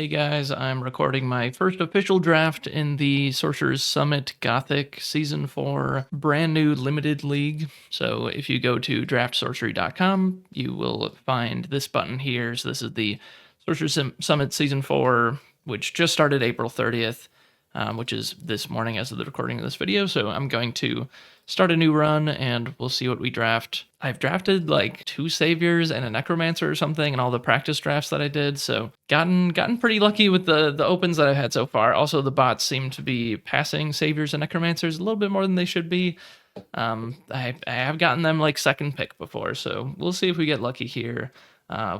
Hey guys, I'm recording my first official draft in the Sorcerer's Summit Gothic Season 4 brand new limited league. So if you go to draftsorcery.com, you will find this button here. So this is the Sorcerer's Summit Season 4, which just started April 30th, which is this morning as of the recording of this video. So I'm going to start a new run and we'll see what we draft. I've drafted like 2 saviors and a necromancer or something in all the practice drafts that I did, so gotten pretty lucky with the opens that I've had so far. Also, the bots seem to be passing saviors and necromancers a little bit more than they should be. I have gotten them like second pick before, so we'll see if we get lucky here.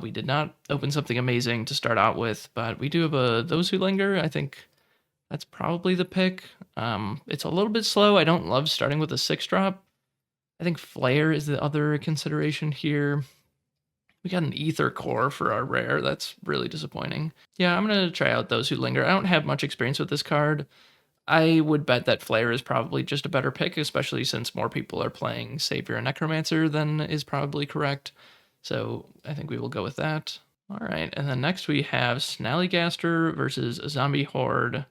We did not open something amazing to start out with, but we do have a Those Who Linger. I think that's probably the pick. It's a little bit slow. I don't love starting with a 6-drop. I think Flare is the other consideration here. We got an Ether Core for our rare. That's really disappointing. Yeah, I'm going to try out Those Who Linger. I don't have much experience with this card. I would bet that Flare is probably just a better pick, especially since more people are playing Savior and Necromancer than is probably correct. So I think we will go with that. All right, and then next we have Snallygaster versus a Zombie Horde.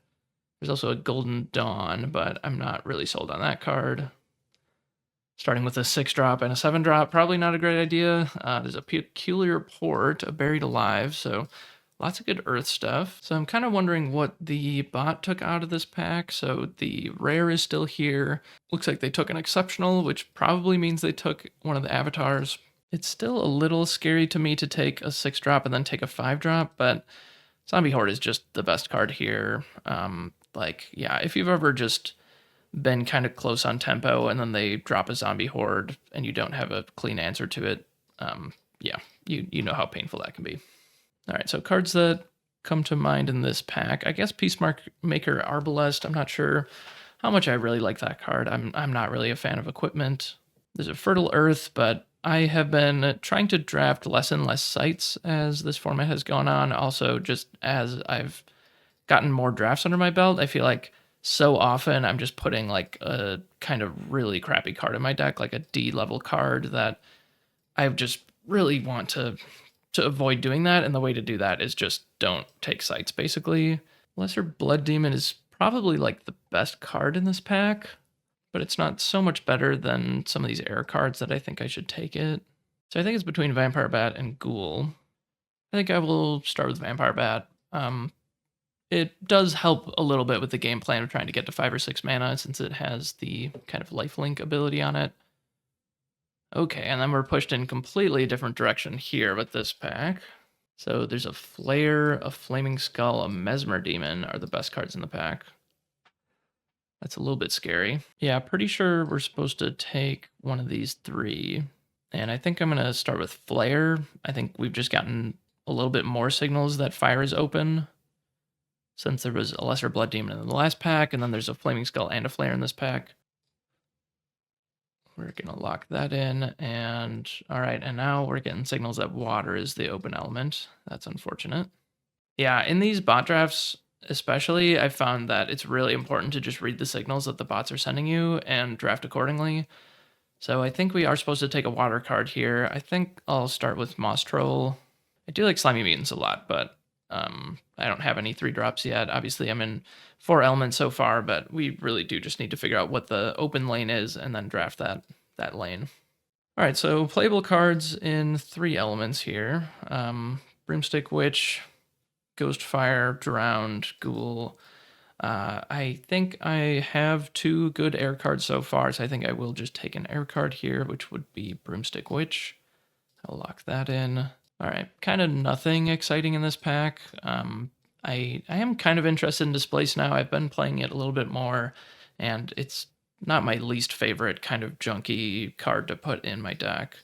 There's also a Golden Dawn, but I'm not really sold on that card. Starting with a 6-drop and a 7-drop, probably not a great idea. There's a Peculiar Port, a Buried Alive, so lots of good earth stuff. So I'm kind of wondering what the bot took out of this pack. So the rare is still here. Looks like they took an exceptional, which probably means they took one of the avatars. It's still a little scary to me to take a 6-drop and then take a 5-drop, but Zombie Horde is just the best card here. Yeah, if you've ever just been kind of close on tempo and then they drop a Zombie Horde and you don't have a clean answer to it, yeah, you know how painful that can be. All right, so cards that come to mind in this pack, I guess Peacemaker Arbalest. I'm not sure how much I really like that card. I'm not really a fan of equipment. There's a Fertile Earth, but I have been trying to draft less and less sites as this format has gone on. Also, just as I've gotten more drafts under my belt, I feel like so often I'm just putting like a kind of really crappy card in my deck, like a D level card, that I just really want to avoid doing that. And the way to do that is just don't take sites, basically. Lesser Blood Demon is probably like the best card in this pack, but it's not so much better than some of these air cards that I think I should take it. So I think it's between Vampire Bat and Ghoul. I think I will start with Vampire Bat. It does help a little bit with the game plan of trying to get to 5 or 6 mana since it has the kind of lifelink ability on it. Okay, and then we're pushed in completely different direction here with this pack. So there's a Flare, a Flaming Skull, a Mesmer Demon are the best cards in the pack. That's a little bit scary. Yeah, pretty sure we're supposed to take one of these 3. And I think I'm going to start with Flare. I think we've just gotten a little bit more signals that fire is open, since there was a Lesser Blood Demon in the last pack, and then there's a Flaming Skull and a Flare in this pack. We're going to lock that in, and all right, and now we're getting signals that water is the open element. That's unfortunate. Yeah, in these bot drafts especially, I found that it's really important to just read the signals that the bots are sending you and draft accordingly. So I think we are supposed to take a water card here. I think I'll start with Moss Troll. I do like Slimy Mutants a lot, but I don't have any 3-drops yet. Obviously, I'm in 4 elements so far, but we really do just need to figure out what the open lane is and then draft that lane. All right, so playable cards in 3 elements here. Broomstick Witch, Ghostfire, Drowned, Ghoul. I think I have 2 good air cards so far, so I think I will just take an air card here, which would be Broomstick Witch. I'll lock that in. All right, kind of nothing exciting in this pack. I am kind of interested in Displace now. I've been playing it a little bit more, and it's not my least favorite kind of junky card to put in my deck.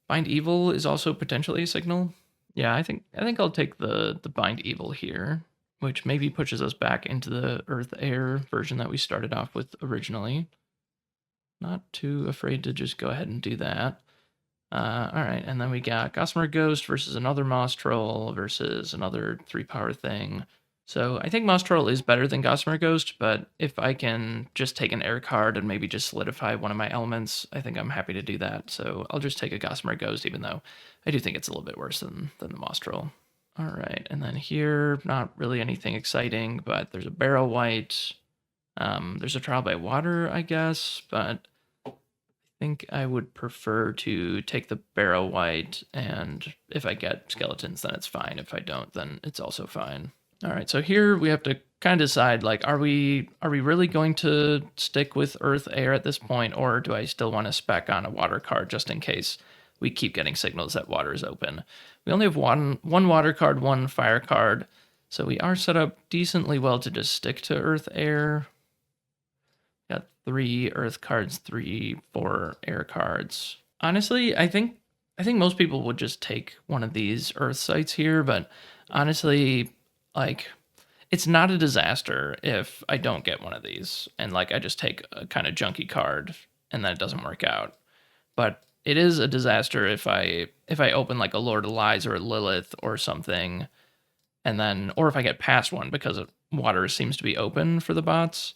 Bind Evil is also potentially a signal. Yeah, I think I'll take the Bind Evil here, which maybe pushes us back into the Earth Air version that we started off with originally. Not too afraid to just go ahead and do that. All right, and then we got Gossamer Ghost versus another Moss Troll versus another 3-power thing. So I think Moss Troll is better than Gossamer Ghost, but if I can just take an air card and maybe just solidify one of my elements, I think I'm happy to do that. So I'll just take a Gossamer Ghost, even though I do think it's a little bit worse than the Moss Troll. All right, and then here, not really anything exciting, but there's a Barrow White. There's a Trial by Water, I guess, but I think I would prefer to take the Barrow White, and if I get skeletons, then it's fine. If I don't, then it's also fine. All right, so here we have to kind of decide, like, are we really going to stick with Earth Air at this point, or do I still want to spec on a water card just in case we keep getting signals that water is open? We only have one water card, one fire card, so we are set up decently well to just stick to Earth Air. Got 3 Earth cards, 4 air cards. Honestly, I think most people would just take one of these Earth sites here, but honestly, like, it's not a disaster if I don't get one of these and like I just take a kind of junky card and then it doesn't work out. But it is a disaster if I open like a Lord of Lies or a Lilith or something, and then or if I get past one because water seems to be open for the bots.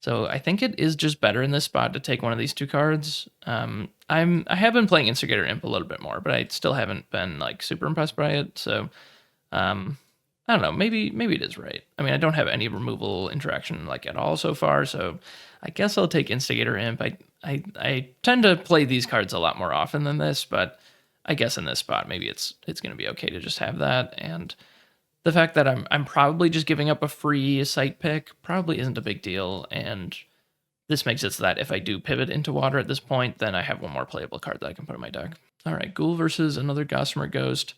So I think it is just better in this spot to take one of these 2 cards. I have been playing Instigator Imp a little bit more, but I still haven't been like super impressed by it. So I don't know. Maybe it is right. I mean, I don't have any removal interaction like at all so far, so I guess I'll take Instigator Imp. I tend to play these cards a lot more often than this, but I guess in this spot maybe it's going to be okay to just have that. And the fact that I'm probably just giving up a free site pick probably isn't a big deal, and this makes it so that if I do pivot into water at this point, then I have one more playable card that I can put in my deck. All right, Ghoul versus another Gossamer Ghost.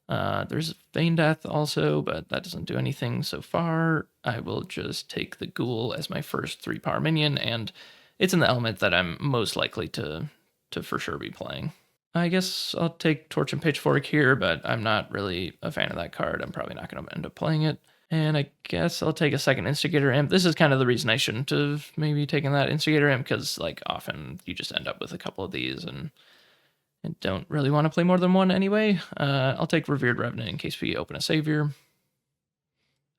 There's Feign Death also, but that doesn't do anything so far. I will just take the Ghoul as my first 3-power minion, and it's in the element that I'm most likely to for sure be playing. I guess I'll take Torch and Pitchfork here, but I'm not really a fan of that card. I'm probably not going to end up playing it. And I guess I'll take a second Instigator Imp. This is kind of the reason I shouldn't have maybe taken that Instigator Imp, because like often you just end up with a couple of these and don't really want to play more than one anyway. I'll take Revered Revenant in case we open a Savior.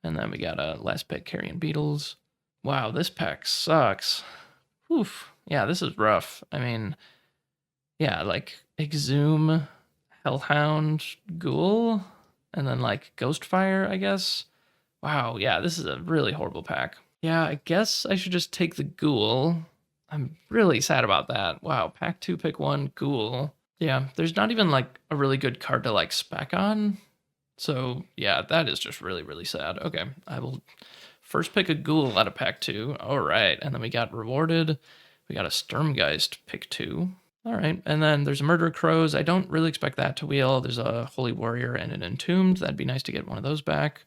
And then we got a last pick, Carrion Beetles. Wow, this pack sucks. Oof. Yeah, this is rough. I mean, yeah, like Exhume, Hellhound, Ghoul, and then like Ghostfire, I guess. Wow, yeah, this is a really horrible pack. Yeah, I guess I should just take the Ghoul. I'm really sad about that. Wow, pack 2, pick 1, Ghoul. Yeah, there's not even like a really good card to like spec on. So yeah, that is just really, really sad. Okay, I will first pick a Ghoul out of pack 2. All right, and then we got rewarded. We got a Sturmgeist, pick 2. All right, and then there's a Murder Crows. I don't really expect that to wheel. There's a Holy Warrior and an Entombed. That'd be nice to get one of those back.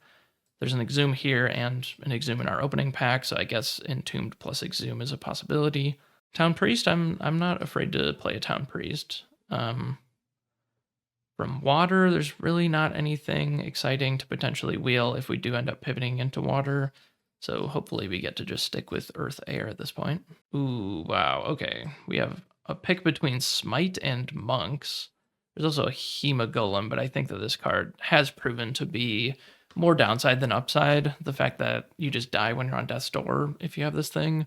There's an Exhume here and an Exhume in our opening pack, so I guess Entombed plus Exhume is a possibility. Town Priest, I'm not afraid to play a Town Priest. From water, there's really not anything exciting to potentially wheel if we do end up pivoting into water. So hopefully we get to just stick with Earth Air at this point. Ooh, wow, okay. We have a pick between Smite and Monks. There's also a Hema Golem, but I think that this card has proven to be more downside than upside. The fact that you just die when you're on death's door if you have this thing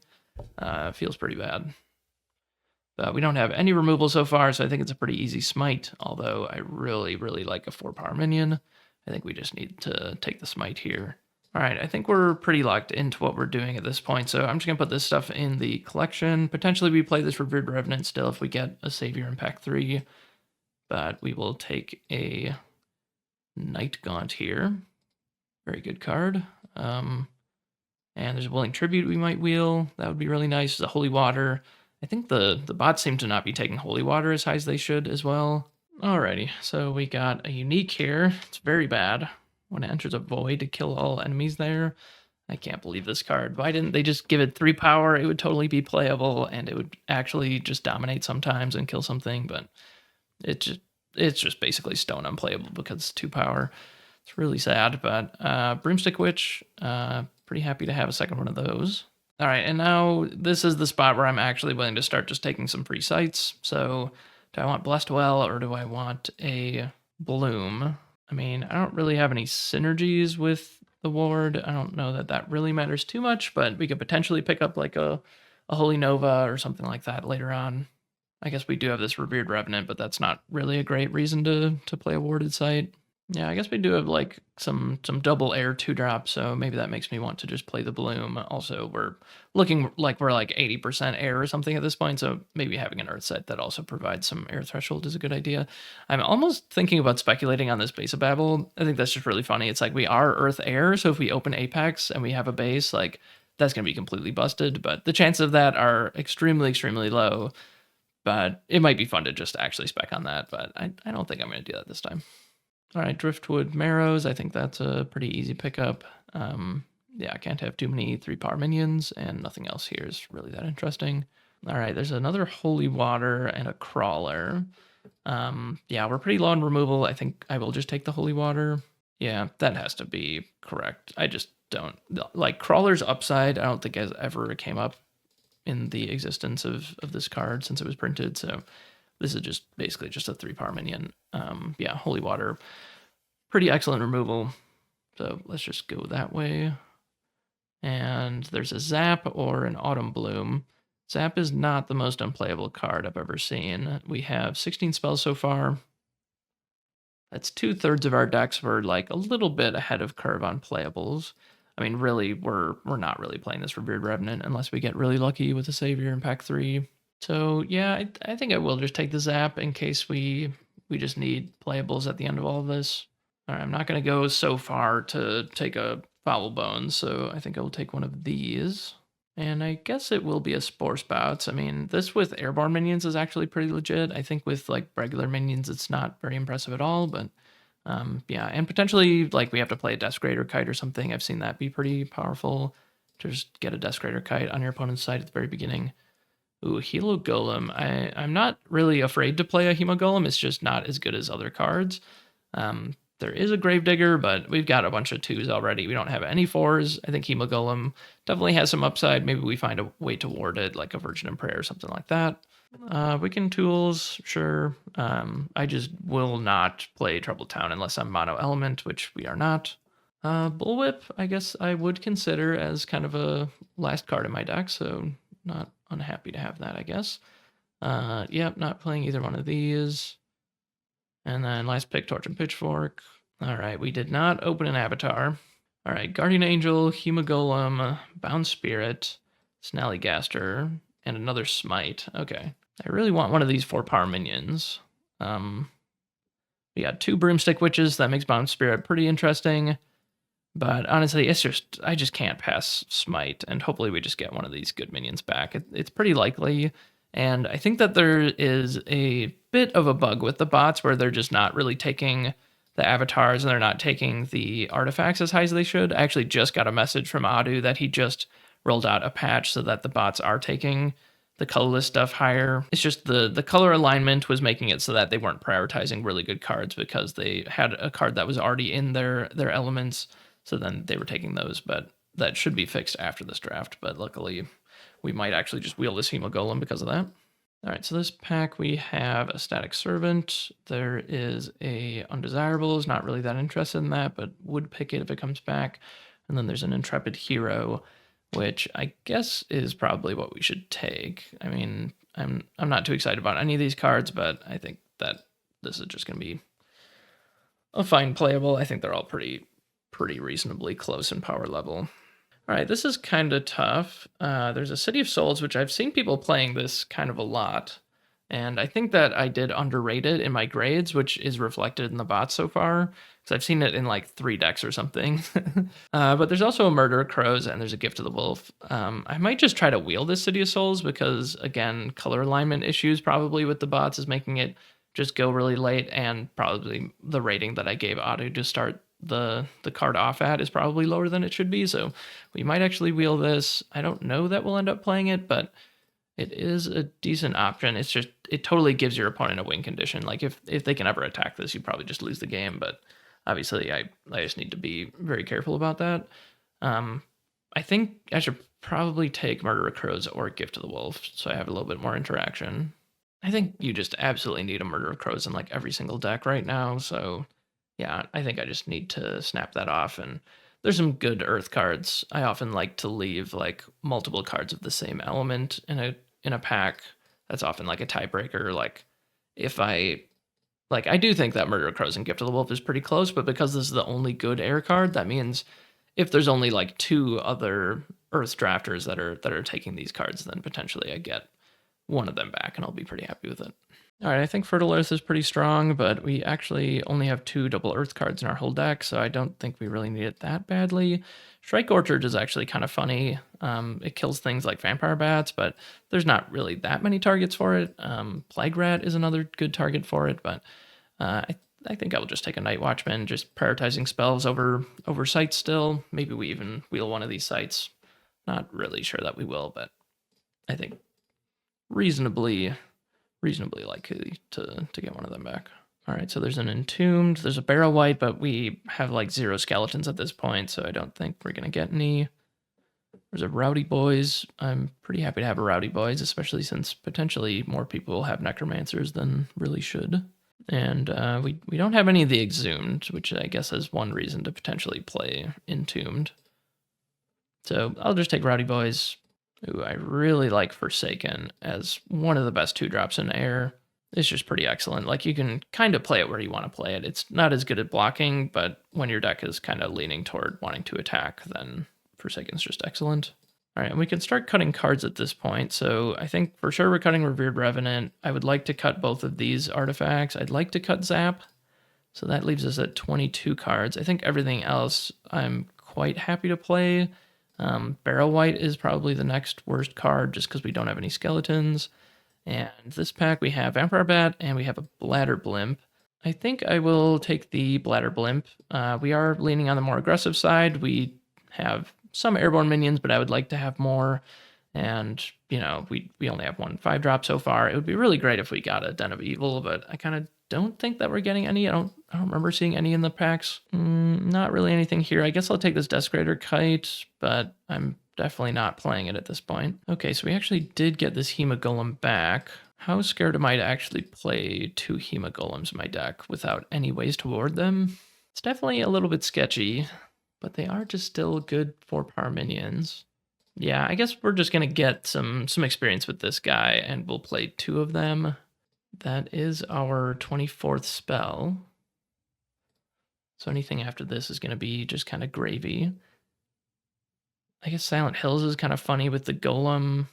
feels pretty bad. But we don't have any removal so far, so I think it's a pretty easy smite, although I really, really like a 4-power minion. I think we just need to take the smite here. All right, I think we're pretty locked into what we're doing at this point, so I'm just going to put this stuff in the collection. Potentially we play this Revered Revenant still if we get a Savior in pack 3, but we will take a Night Gaunt here. Very good card. And there's a Willing Tribute we might wheel. That would be really nice. There's a Holy Water. I think the bots seem to not be taking Holy Water as high as they should as well. Alrighty, so we got a Unique here. It's very bad. When it enters a void to kill all enemies there. I can't believe this card. Why didn't they just give it 3 power? It would totally be playable, and it would actually just dominate sometimes and kill something, but it's just basically stone unplayable because it's 2 power. It's really sad, but Broomstick Witch, pretty happy to have a second one of those. All right, and now this is the spot where I'm actually willing to start just taking some free sites. So do I want Blessed Well or do I want a Bloom? I mean, I don't really have any synergies with the ward. I don't know that that really matters too much, but we could potentially pick up like a Holy Nova or something like that later on. I guess we do have this Revered Revenant, but that's not really a great reason to play a warded site. Yeah, I guess we do have like some double air 2-drop, so maybe that makes me want to just play the bloom. Also, we're looking like we're like 80% air or something at this point, so maybe having an earth set that also provides some air threshold is a good idea. I'm almost thinking about speculating on this base of Babel. I think that's just really funny. It's like we are earth air, so if we open Apex and we have a base, like that's gonna be completely busted. But the chances of that are extremely, extremely low. But it might be fun to just actually spec on that, but I don't think I'm gonna do that this time. All right, Driftwood Marrows. I think that's a pretty easy pickup. Yeah, I can't have too many 3-power minions, and nothing else here is really that interesting. All right, there's another Holy Water and a Crawler. Yeah, we're pretty low on removal. I think I will just take the Holy Water. Yeah, that has to be correct. I just don't like Crawler's upside. I don't think has ever came up in the existence of this card since it was printed. So this is just basically just a 3-power minion. Yeah, Holy Water, pretty excellent removal. So let's just go that way. And there's a Zap or an Autumn Bloom. Zap is not the most unplayable card I've ever seen. We have 16 spells so far. That's 2/3 of our decks. We're like a little bit ahead of curve on playables. I mean, really, we're not really playing this Revered Revenant unless we get really lucky with a Savior in pack 3. So yeah, I think I will just take the Zap in case we just need playables at the end of all of this. All right, I'm not going to go so far to take a Foul Bones, so I think I will take one of these. And I guess it will be a Spore Spouts. I mean, this with Airborne minions is actually pretty legit. I think with like regular minions, it's not very impressive at all, but yeah, and potentially like we have to play a Desecrator Kite or something. I've seen that be pretty powerful to just get a Desecrator Kite on your opponent's side at the very beginning. Ooh, Helo Golem. I'm not really afraid to play a Hemo Golem. It's just not as good as other cards. There is a Gravedigger, but we've got a bunch of 2s already. We don't have any 4s. I think Hemo Golem definitely has some upside. Maybe we find a way to ward it, like a Virgin and Prayer or something like that. Weaken Tools, sure. I just will not play Troubled Town unless I'm Mono Element, which we are not. Bullwhip, I guess I would consider as kind of a last card in my deck, so not unhappy to have that, I guess. Yep, not playing either one of these. And then last pick, Torch and Pitchfork. All right, we did not open an Avatar. All right, Guardian Angel, Hemogolem, Bound Spirit, Snallygaster, and another Smite. Okay. I really want one of these 4-power minions. We got 2 Broomstick Witches. That makes Bound Spirit pretty interesting. But honestly, I just can't pass Smite, and hopefully we just get one of these good minions back. It's pretty likely. And I think that there is a bit of a bug with the bots where they're just not really taking the avatars and they're not taking the artifacts as high as they should. I actually just got a message from Adu that he just rolled out a patch so that the bots are taking the colorless stuff higher. It's just the color alignment was making it so that they weren't prioritizing really good cards because they had a card that was already in their elements. So then they were taking those, but that should be fixed after this draft. But luckily, we might actually just wheel this Hemogolem because of that. All right, so this pack we have a Static Servant. There is a Undesirables, not really that interested in that, but would pick it if it comes back. And then there's an Intrepid Hero, which I guess is probably what we should take. I mean, I'm not too excited about any of these cards, but I think that this is just going to be a fine playable. I think they're all pretty reasonably close in power level. All right, this is kind of tough. There's a City of Souls, which I've seen people playing this kind of a lot. And I think that I did underrate it in my grades, which is reflected in the bots so far. Because I've seen it in like 3 decks or something. But there's also a Murder of Crows and there's a Gift of the Wolf. I might just try to wheel this City of Souls because, again, color alignment issues probably with the bots is making it just go really late. And probably the rating that I gave Adu to start the card off at is probably lower than it should be, so we might actually wheel this. I don't know that we'll end up playing it, but it is a decent option. It's just it totally gives your opponent a win condition. Like if they can ever attack this, you probably just lose the game, but obviously I just need to be very careful about that. I think I should probably take Murder of Crows or Gift of the Wolf so I have a little bit more interaction. I think you just absolutely need a Murder of Crows in like every single deck right now, so yeah, I think I just need to snap that off. And there's some good earth cards. I often like to leave like multiple cards of the same element in a pack. That's often like a tiebreaker. Like if I Like, I do think that Murder of Crows and Gift of the Wolf is pretty close, but because this is the only good air card, that means if there's only like 2 other Earth drafters that are taking these cards, then potentially I get one of them back, and I'll be pretty happy with it. All right, I think Fertile Earth is pretty strong, but we actually only have 2 double Earth cards in our whole deck, so I don't think we really need it that badly. Strike Orchard is actually kind of funny. It kills things like vampire bats, but there's not really that many targets for it. Plague Rat is another good target for it, but I think I will just take a Night Watchman, just prioritizing spells over sights still. Maybe we even wheel one of these sights. Not really sure that we will, but I think reasonably likely to get one of them back. All right, so there's an Entombed, there's a Barrow Wight, but we have like 0 skeletons at this point, so I don't think we're gonna get any. There's a Rowdy Boys. I'm pretty happy to have a Rowdy Boys, especially since potentially more people will have Necromancers than really should. And we don't have any of the Exhumed, which I guess is one reason to potentially play Entombed. So I'll just take Rowdy Boys. Ooh, I really like Forsaken as one of the best 2-drops in air. It's just pretty excellent. Like, you can kind of play it where you want to play it. It's not as good at blocking, but when your deck is kind of leaning toward wanting to attack, then Forsaken's just excellent. All right, and we can start cutting cards at this point. So I think for sure we're cutting Revered Revenant. I would like to cut both of these artifacts. I'd like to cut Zap. So that leaves us at 22 cards. I think everything else I'm quite happy to play. Barrow Wight is probably the next worst card just because we don't have any skeletons. And this pack we have Vampire Bat and we have a Bladder Blimp. I think I will take the Bladder Blimp. We are leaning on the more aggressive side. We have some airborne minions, but I would like to have more. And, you know, we only have 1 5-drop so far. It would be really great if we got a Den of Evil, but I kind of don't think that we're getting any. I don't remember seeing any in the packs. Not really anything here. I guess I'll take this Desecrator Kite, but I'm definitely not playing it at this point. Okay, so we actually did get this Hemagolem back. How scared am I to actually play 2 Hemagolems in my deck without any ways to ward them? It's definitely a little bit sketchy, but they are just still good 4-power minions. Yeah, I guess we're just gonna get some experience with this guy, and we'll play 2 of them. That is our 24th spell. So anything after this is gonna be just kind of gravy. I guess Silent Hills is kind of funny with the Golem.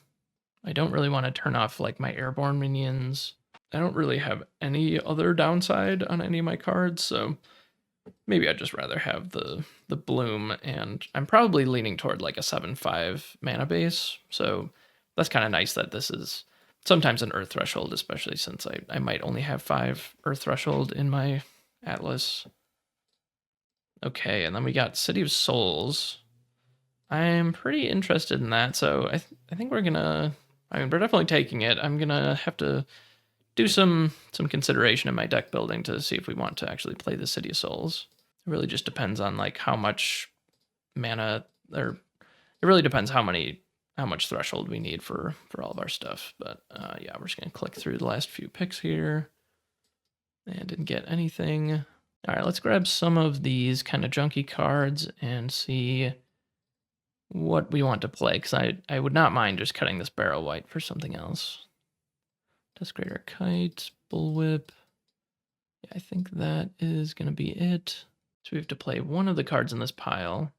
I don't really want to turn off like my airborne minions. I don't really have any other downside on any of my cards, so maybe I'd just rather have the Bloom, and I'm probably leaning toward like a 7/5 mana base, so that's kind of nice that this is sometimes an Earth Threshold, especially since I might only have 5 Earth Threshold in my Atlas. Okay, and then we got City of Souls. I'm pretty interested in that, so I think we're gonna. I mean, we're definitely taking it. I'm gonna have to do some consideration in my deck building to see if we want to actually play the City of Souls. It really just depends on like how much mana, or it really depends how much threshold we need for all of our stuff. But yeah, we're just gonna click through the last few picks here, and didn't get anything. All right, let's grab some of these kind of junky cards and see what we want to play, because I would not mind just cutting this Barrow Wight for something else. Desecrator Kite, Bullwhip. Yeah, I think that is going to be it. So we have to play one of the cards in this pile.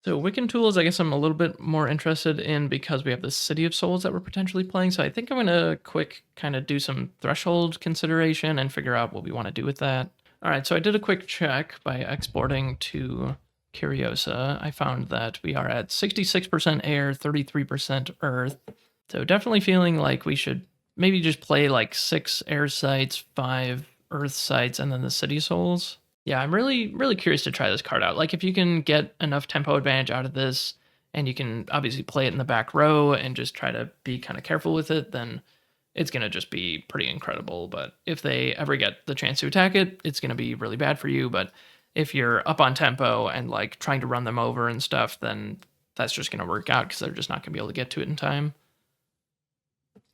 So Wiccan Tools, I guess I'm a little bit more interested in because we have the City of Souls that we're potentially playing. So I think I'm going to quick kind of do some threshold consideration and figure out what we want to do with that. All right, so I did a quick check by exporting to Curiosa. I found that we are at 66% air, 33% earth. So definitely feeling like we should maybe just play like 6 air sites, 5 earth sites, and then the City Souls. Yeah, I'm really curious to try this card out. Like, if you can get enough tempo advantage out of this, and you can obviously play it in the back row and just try to be kind of careful with it, then it's going to just be pretty incredible. But if they ever get the chance to attack it, it's going to be really bad for you. But if you're up on tempo and like trying to run them over and stuff, then that's just going to work out because they're just not going to be able to get to it in time.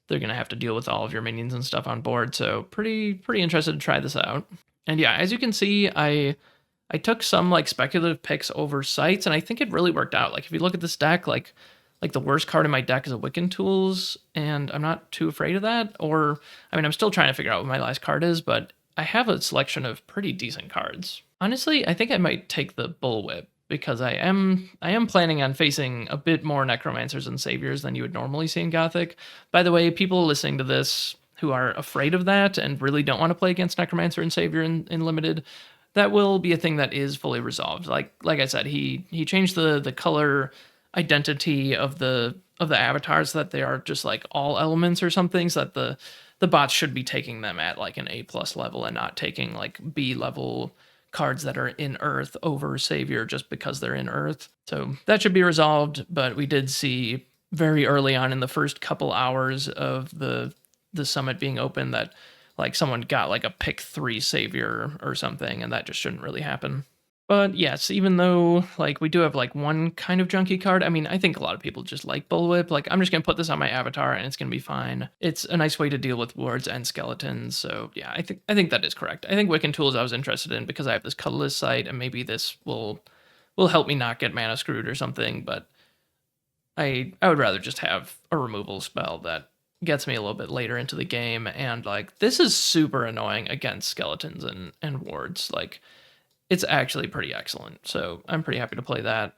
They're going to have to deal with all of your minions and stuff on board. So pretty interested to try this out. And yeah, as you can see, I took some like speculative picks over sites, and I think it really worked out. Like, if you look at this deck, like the worst card in my deck is a Wiccan Tools, and I'm not too afraid of that. Or, I mean, I'm still trying to figure out what my last card is, but I have a selection of pretty decent cards. Honestly, I think I might take the Bullwhip because I am planning on facing a bit more Necromancers and Saviors than you would normally see in Gothic. By the way, people listening to this who are afraid of that and really don't want to play against Necromancer and Savior in Limited, that will be a thing that is fully resolved. Like I said, he changed the color identity of the avatars so that they are just like all elements or something, so that the bots should be taking them at like an A+ level and not taking like B level cards that are in Earth over Savior just because they're in Earth. So that should be resolved, but we did see very early on in the first couple hours of the summit being open that like someone got like a pick 3 Savior or something, and that just shouldn't really happen. But yes, even though like we do have like one kind of junky card, I mean, I think a lot of people just like Bullwhip. Like I'm just gonna put this on my avatar and it's gonna be fine. It's a nice way to deal with wards and skeletons. So yeah, I think that is correct. I think Wiccan Tools I was interested in because I have this colorless site and maybe this will help me not get mana screwed or something. But I would rather just have a removal spell that gets me a little bit later into the game. And like this is super annoying against skeletons and wards. Like it's actually pretty excellent. So I'm pretty happy to play that.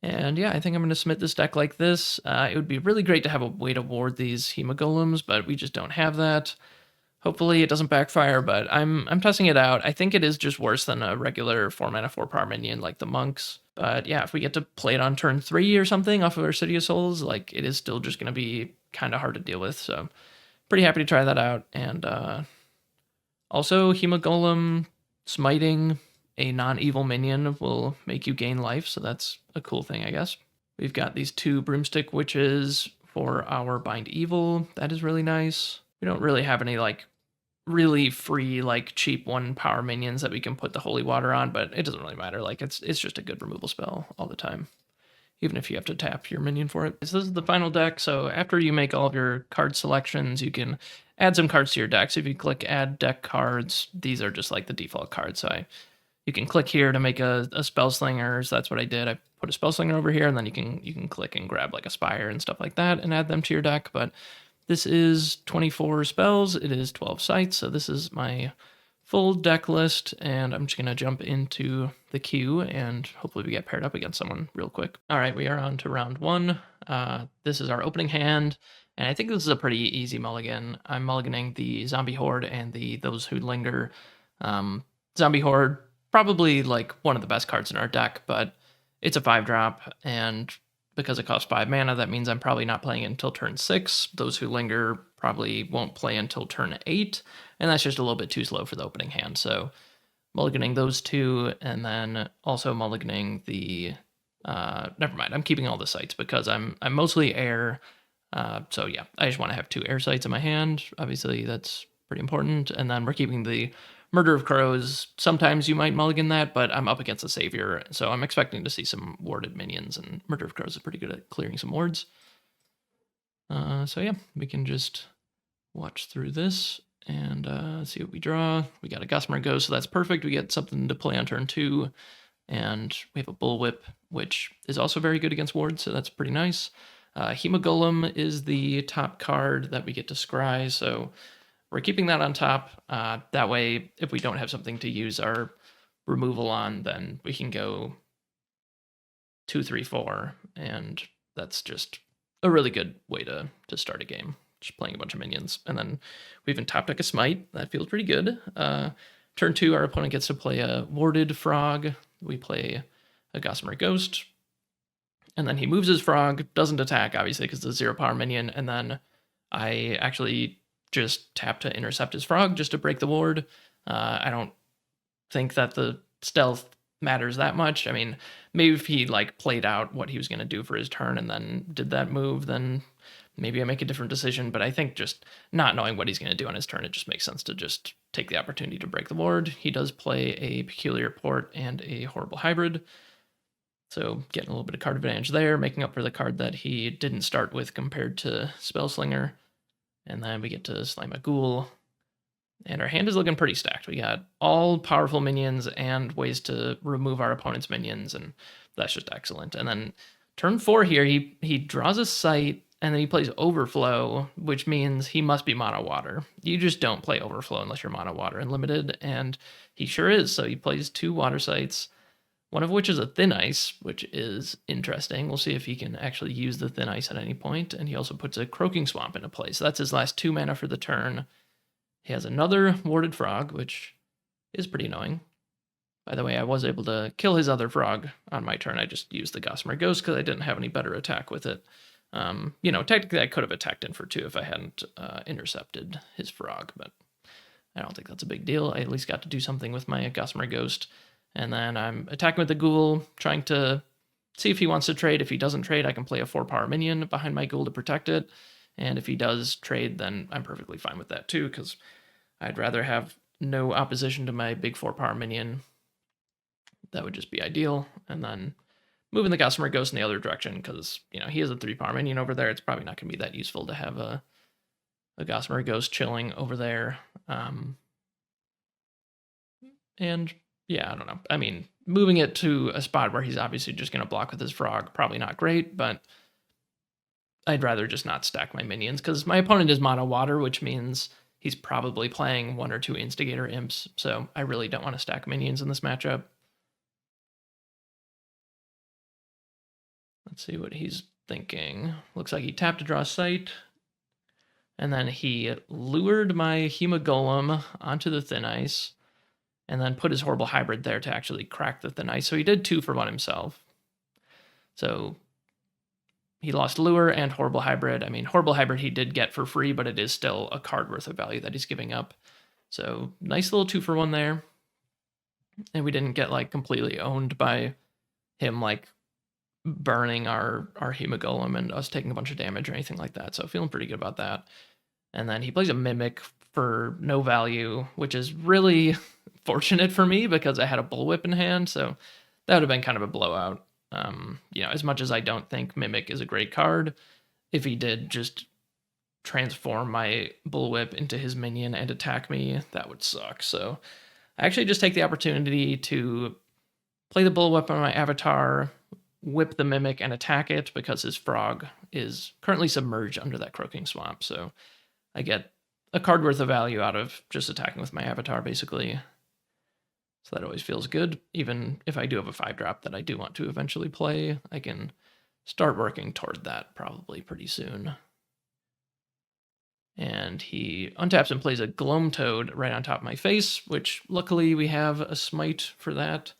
And yeah, I think I'm going to submit this deck like this. It would be really great to have a way to ward these Hemogolems, but we just don't have that. Hopefully it doesn't backfire, but I'm testing it out. I think it is just worse than a regular 4-mana 4-power minion like the monks. But yeah, if we get to play it on turn 3 or something off of our City of Souls, like it is still just going to be kind of hard to deal with. So pretty happy to try that out. And also Hemogolem smiting a non-evil minion will make you gain life, so that's a cool thing, I guess. We've got these 2 Broomstick Witches for our Bind Evil. That is really nice. We don't really have any like really free like cheap 1-power minions that we can put the Holy Water on, but it doesn't really matter. Like it's just a good removal spell all the time, even if you have to tap your minion for it. So this is the final deck. So after you make all of your card selections, you can add some cards to your deck. So if you click Add Deck Cards, these are just like the default cards. So you can click here to make a Spellslinger. So that's what I did. I put a Spellslinger over here, and then you can click and grab like a Spire and stuff like that and add them to your deck. But this is 24 spells. It is 12 sites. So this is my full deck list, and I'm just going to jump into the queue, and hopefully we get paired up against someone real quick. All right, we are on to round 1. This is our opening hand, and I think this is a pretty easy mulligan. I'm mulliganing the Zombie Horde and the Those Who Linger. Zombie Horde, probably like one of the best cards in our deck, but it's a 5-drop, and because it costs 5 mana, that means I'm probably not playing it until turn 6. Those Who Linger probably won't play until turn 8, and that's just a little bit too slow for the opening hand. So mulliganing those 2, and then also mulliganing the never mind, I'm keeping all the sites because I'm mostly air. So yeah, I just want to have 2 air sites in my hand. Obviously that's pretty important. And then we're keeping the Murder of Crows. Sometimes you might mulligan that, but I'm up against a Savior, so I'm expecting to see some warded minions, and Murder of Crows is pretty good at clearing some wards. So yeah, we can just watch through this and see what we draw. We got a Gossamer Ghost, so that's perfect. We get something to play on turn 2, and we have a Bullwhip, which is also very good against wards, so that's pretty nice. Hemogolem is the top card that we get to scry, so we're keeping that on top. That way, if we don't have something to use our removal on, then we can go 2, 3, 4, and that's just a really good way to start a game. Just playing a bunch of minions. And then we even top deck a Smite. That feels pretty good. Turn 2, our opponent gets to play a Warded Frog. We play a Gossamer Ghost. And then he moves his frog, doesn't attack, obviously, because it's a 0-power minion. And then I actually just tap to intercept his frog just to break the ward. I don't think that the stealth matters that much. I mean, maybe if he like played out what he was going to do for his turn and then did that move, then maybe I make a different decision. But I think just not knowing what he's going to do on his turn, it just makes sense to just take the opportunity to break the ward. He does play a Peculiar Port and a Horrible Hybrid, so getting a little bit of card advantage there, making up for the card that he didn't start with compared to Spellslinger. And then we get to Slime a Ghoul. And our hand is looking pretty stacked. We got all powerful minions and ways to remove our opponent's minions, and that's just excellent. And then turn 4 here, he draws a Sight, and then he plays Overflow, which means he must be mono water. You just don't play Overflow unless you're mono water and limited, and he sure is. So he plays 2 water sites, one of which is a Thin Ice, which is interesting. We'll see if he can actually use the Thin Ice at any point. And he also puts a Croaking Swamp into play. So that's his last 2 mana for the turn. He has another Warded Frog, which is pretty annoying. By the way, I was able to kill his other frog on my turn. I just used the Gossamer Ghost because I didn't have any better attack with it. Technically I could have attacked in for 2 if I hadn't intercepted his frog, but I don't think that's a big deal. I at least got to do something with my Gossamer Ghost. And then I'm attacking with the Ghoul, trying to see if he wants to trade. If he doesn't trade, I can play a 4-power minion behind my Ghoul to protect it. And if he does trade, then I'm perfectly fine with that too, because I'd rather have no opposition to my big 4-power minion. That would just be ideal. And then moving the Gossamer Ghost in the other direction, because he has a 3-power minion over there. It's probably not going to be that useful to have a Gossamer Ghost chilling over there. And yeah, I don't know. I mean, moving it to a spot where he's obviously just going to block with his frog, probably not great, but I'd rather just not stack my minions, because my opponent is mono water, which means he's probably playing 1 or 2 Instigator Imps, so I really don't want to stack minions in this matchup. Let's see what he's thinking. Looks like he tapped to draw a sight, and then he lured my Hemogolem onto the Thin Ice, and then put his Horrible Hybrid there to actually crack the Thin Ice. So he did 2 for 1 himself. So he lost Lure and Horrible Hybrid. I mean, Horrible Hybrid he did get for free, but it is still a card worth of value that he's giving up. So nice little 2 for 1 there. And we didn't get completely owned by him burning our Hemogolem and us taking a bunch of damage or anything like that. So feeling pretty good about that. And then he plays a Mimic for no value, which is really fortunate for me because I had a Bullwhip in hand. So that would have been kind of a blowout. As much as I don't think Mimic is a great card, if he did just transform my Bullwhip into his minion and attack me, that would suck. So I actually just take the opportunity to play the Bullwhip on my avatar, whip the Mimic and attack it because his frog is currently submerged under that Croaking Swamp. So I get a card worth of value out of just attacking with my avatar, basically. So that always feels good. Even if I do have a 5-drop that I do want to eventually play, I can start working toward that probably pretty soon. And he untaps and plays a Gloam Toad right on top of my face, which luckily we have a smite for that.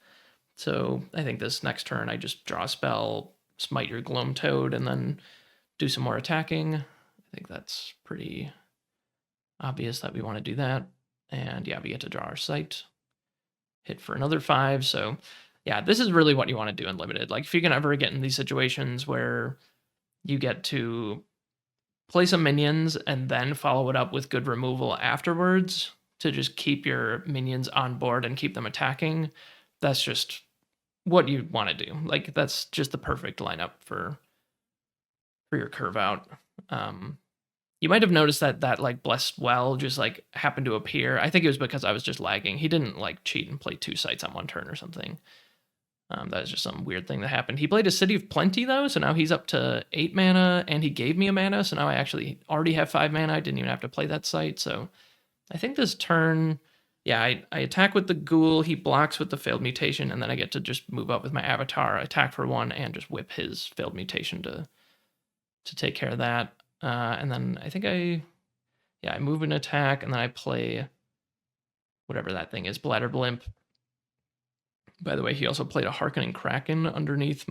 So I think this next turn I just draw a spell, smite your Gloam Toad, and then do some more attacking. I think that's pretty obvious that we want to do that. And yeah, we get to draw our sight. Hit for another 5. So yeah, this is really what you want to do in limited. If you can ever get in these situations where you get to play some minions and then follow it up with good removal afterwards to just keep your minions on board and keep them attacking, that's just what you want to do. That's just the perfect lineup for your curve out. You might have noticed that Blessed Well just happened to appear. I think it was because I was just lagging. He didn't cheat and play 2 sites on 1 turn or something. That was just some weird thing that happened. He played a City of Plenty though, so now he's up to 8 mana, and he gave me a mana, so now I actually already have 5 mana. I didn't even have to play that site. So I think this turn, yeah, I attack with the Ghoul, he blocks with the Failed Mutation, and then I get to just move up with my avatar, attack for 1, and just whip his Failed Mutation to take care of that. And then I think I move an attack, and then I play whatever that thing is, Bladder Blimp. By the way, he also played a Harkening Kraken underneath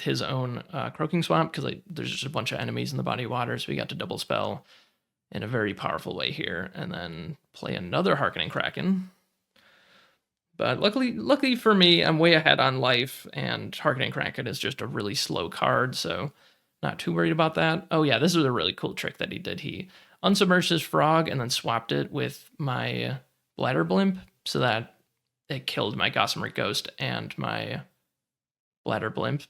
his own Croaking Swamp, because there's just a bunch of enemies in the body of water, so we got to double spell in a very powerful way here, and then play another Harkening Kraken. But luckily for me, I'm way ahead on life, and Harkening Kraken is just a really slow card, so not too worried about that. Oh yeah, this was a really cool trick that he did. He unsubmerged his frog and then swapped it with my Bladder Blimp so that it killed my Gossamer Ghost and my Bladder Blimp.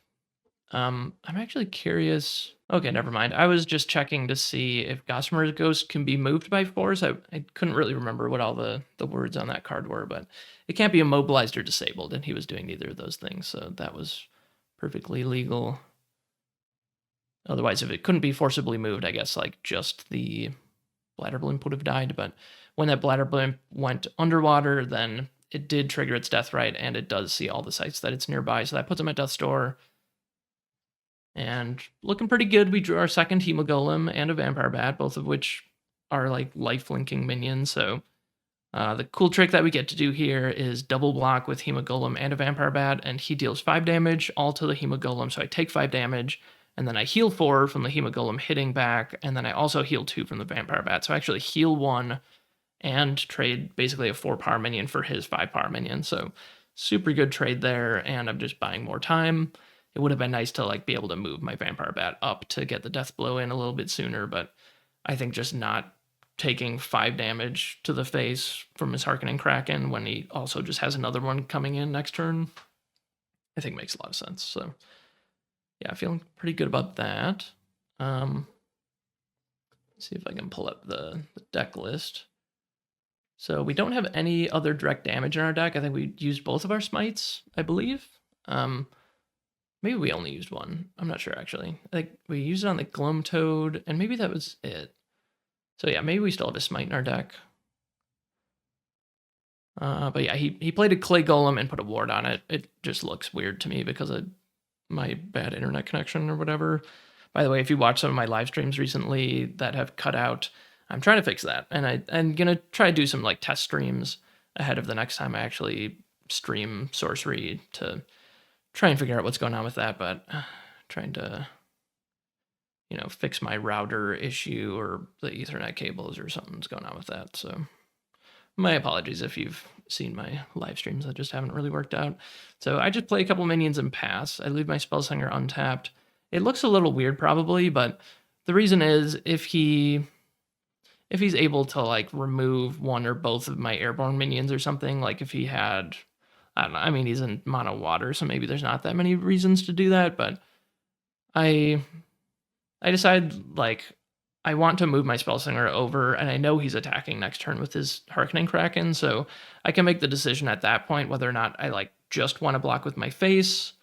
I'm actually curious. Okay, never mind. I was just checking to see if Gossamer Ghost can be moved by force. I couldn't really remember what all the words on that card were, but it can't be immobilized or disabled, and he was doing neither of those things, so that was perfectly legal. Otherwise, if it couldn't be forcibly moved, I guess like just the bladder blimp would have died. But when that bladder blimp went underwater, then it did trigger its death right, and it does see all the sites that it's nearby. So that puts him at death's door. And looking pretty good. We drew our second Hemogolem and a Vampire Bat, both of which are like life-linking minions. So the cool trick that we get to do here is double block with Hemogolem and a Vampire Bat, and he deals 5 damage all to the Hemogolem. So I take 5 damage, and then I heal 4 from the Hemogolem hitting back, and then I also heal 2 from the Vampire Bat. So I actually heal 1 and trade basically a 4-power minion for his 5-power minion. So super good trade there, and I'm just buying more time. It would have been nice to like be able to move my Vampire Bat up to get the death blow in a little bit sooner, but I think just not taking 5 damage to the face from his Harkening Kraken when he also just has another one coming in next turn, I think makes a lot of sense. So yeah, feeling pretty good about that. Let's see if I can pull up the deck list. So we don't have any other direct damage in our deck. I think we used both of our smites, I believe. Maybe we only used one. I'm not sure, actually. I think we used it on the Glum Toad, and maybe that was it. So yeah, maybe we still have a smite in our deck. But yeah, he played a Clay Golem and put a ward on it. It just looks weird to me because of my bad internet connection or whatever. By the way, if you watch some of my live streams recently that have cut out, I'm trying to fix that. And I'm going to try to do some like test streams ahead of the next time I actually stream Sorcery to try and figure out what's going on with that. But trying to, you know, fix my router issue or the Ethernet cables or something's going on with that. So my apologies if you've seen my live streams that just haven't really worked out. So I just play a couple minions and pass. I leave my Spellslinger untapped. It looks a little weird probably, but the reason is if he's able to like remove one or both of my airborne minions or something, like if he had, I don't know, I mean, he's in mono water, so maybe there's not that many reasons to do that, but I decide like I want to move my Spellslinger over, and I know he's attacking next turn with his Harkening Kraken, so I can make the decision at that point whether or not I like just want to block with my face,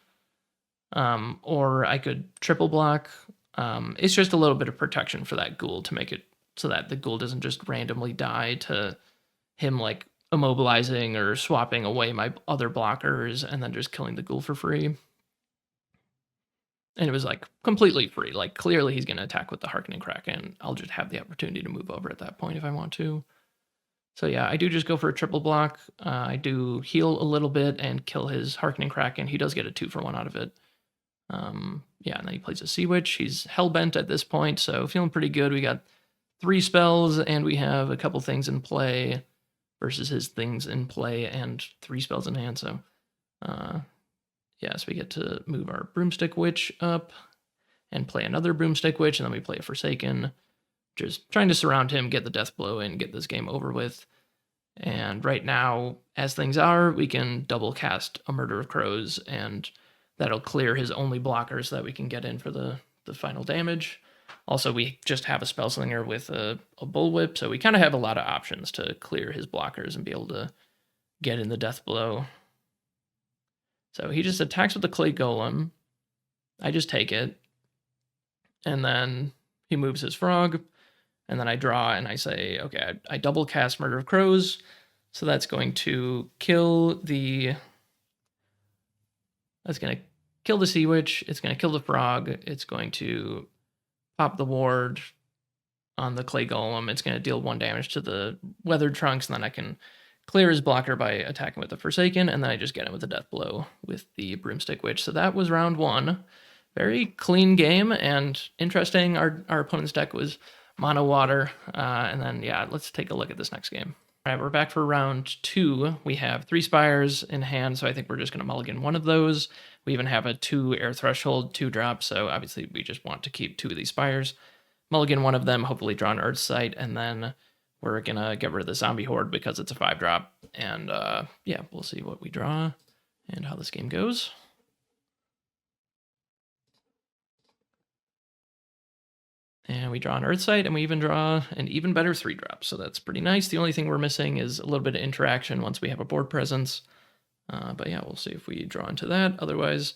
or I could triple block. It's just a little bit of protection for that ghoul to make it so that the ghoul doesn't just randomly die to him like immobilizing or swapping away my other blockers and then just killing the ghoul for free. And it was like completely free. Like clearly he's going to attack with the Harkening Kraken. I'll just have the opportunity to move over at that point if I want to. So yeah, I do just go for a triple block. I do heal a little bit and kill his Harkening Kraken. He does get a 2-for-1 out of it. Yeah, and then he plays a Sea Witch. He's hellbent at this point, so feeling pretty good. We got 3 spells, and we have a couple things in play versus his things in play and 3 spells in hand. So, yeah, so we get to move our Broomstick Witch up and play another Broomstick Witch, and then we play a Forsaken. Just trying to surround him, get the death blow in, get this game over with. And right now, as things are, we can double cast a Murder of Crows, and that'll clear his only blockers so that we can get in for the final damage. Also, we just have a Spellslinger with a Bullwhip, so we kind of have a lot of options to clear his blockers and be able to get in the death blow. So he just attacks with the Clay Golem. I just take it. And then he moves his Frog. And then I draw and I say, okay, I double cast Murder of Crows. So that's going to kill the... That's going to kill the Sea Witch. It's going to kill the Frog. It's going to pop the ward on the Clay Golem. It's going to deal 1 damage to the Weathered Trunks. And then I can clear his blocker by attacking with the Forsaken. And then I just get him with a death blow with the Broomstick Witch. So that was round 1. Very clean game and interesting. Our opponent's deck was mono water. And then, yeah, let's take a look at this next game. All right, we're back for round 2. We have 3 Spires in hand, so I think we're just going to mulligan one of those. We even have a 2 Air Threshold 2-drop, so obviously we just want to keep 2 of these Spires. Mulligan one of them, hopefully draw an Earth Sight, and then we're going to get rid of the Zombie Horde because it's a 5-drop. And yeah, we'll see what we draw and how this game goes. And we draw an Earth Sight, and we even draw an even better 3-drop, so that's pretty nice. The only thing we're missing is a little bit of interaction once we have a board presence. But yeah, we'll see if we draw into that. Otherwise,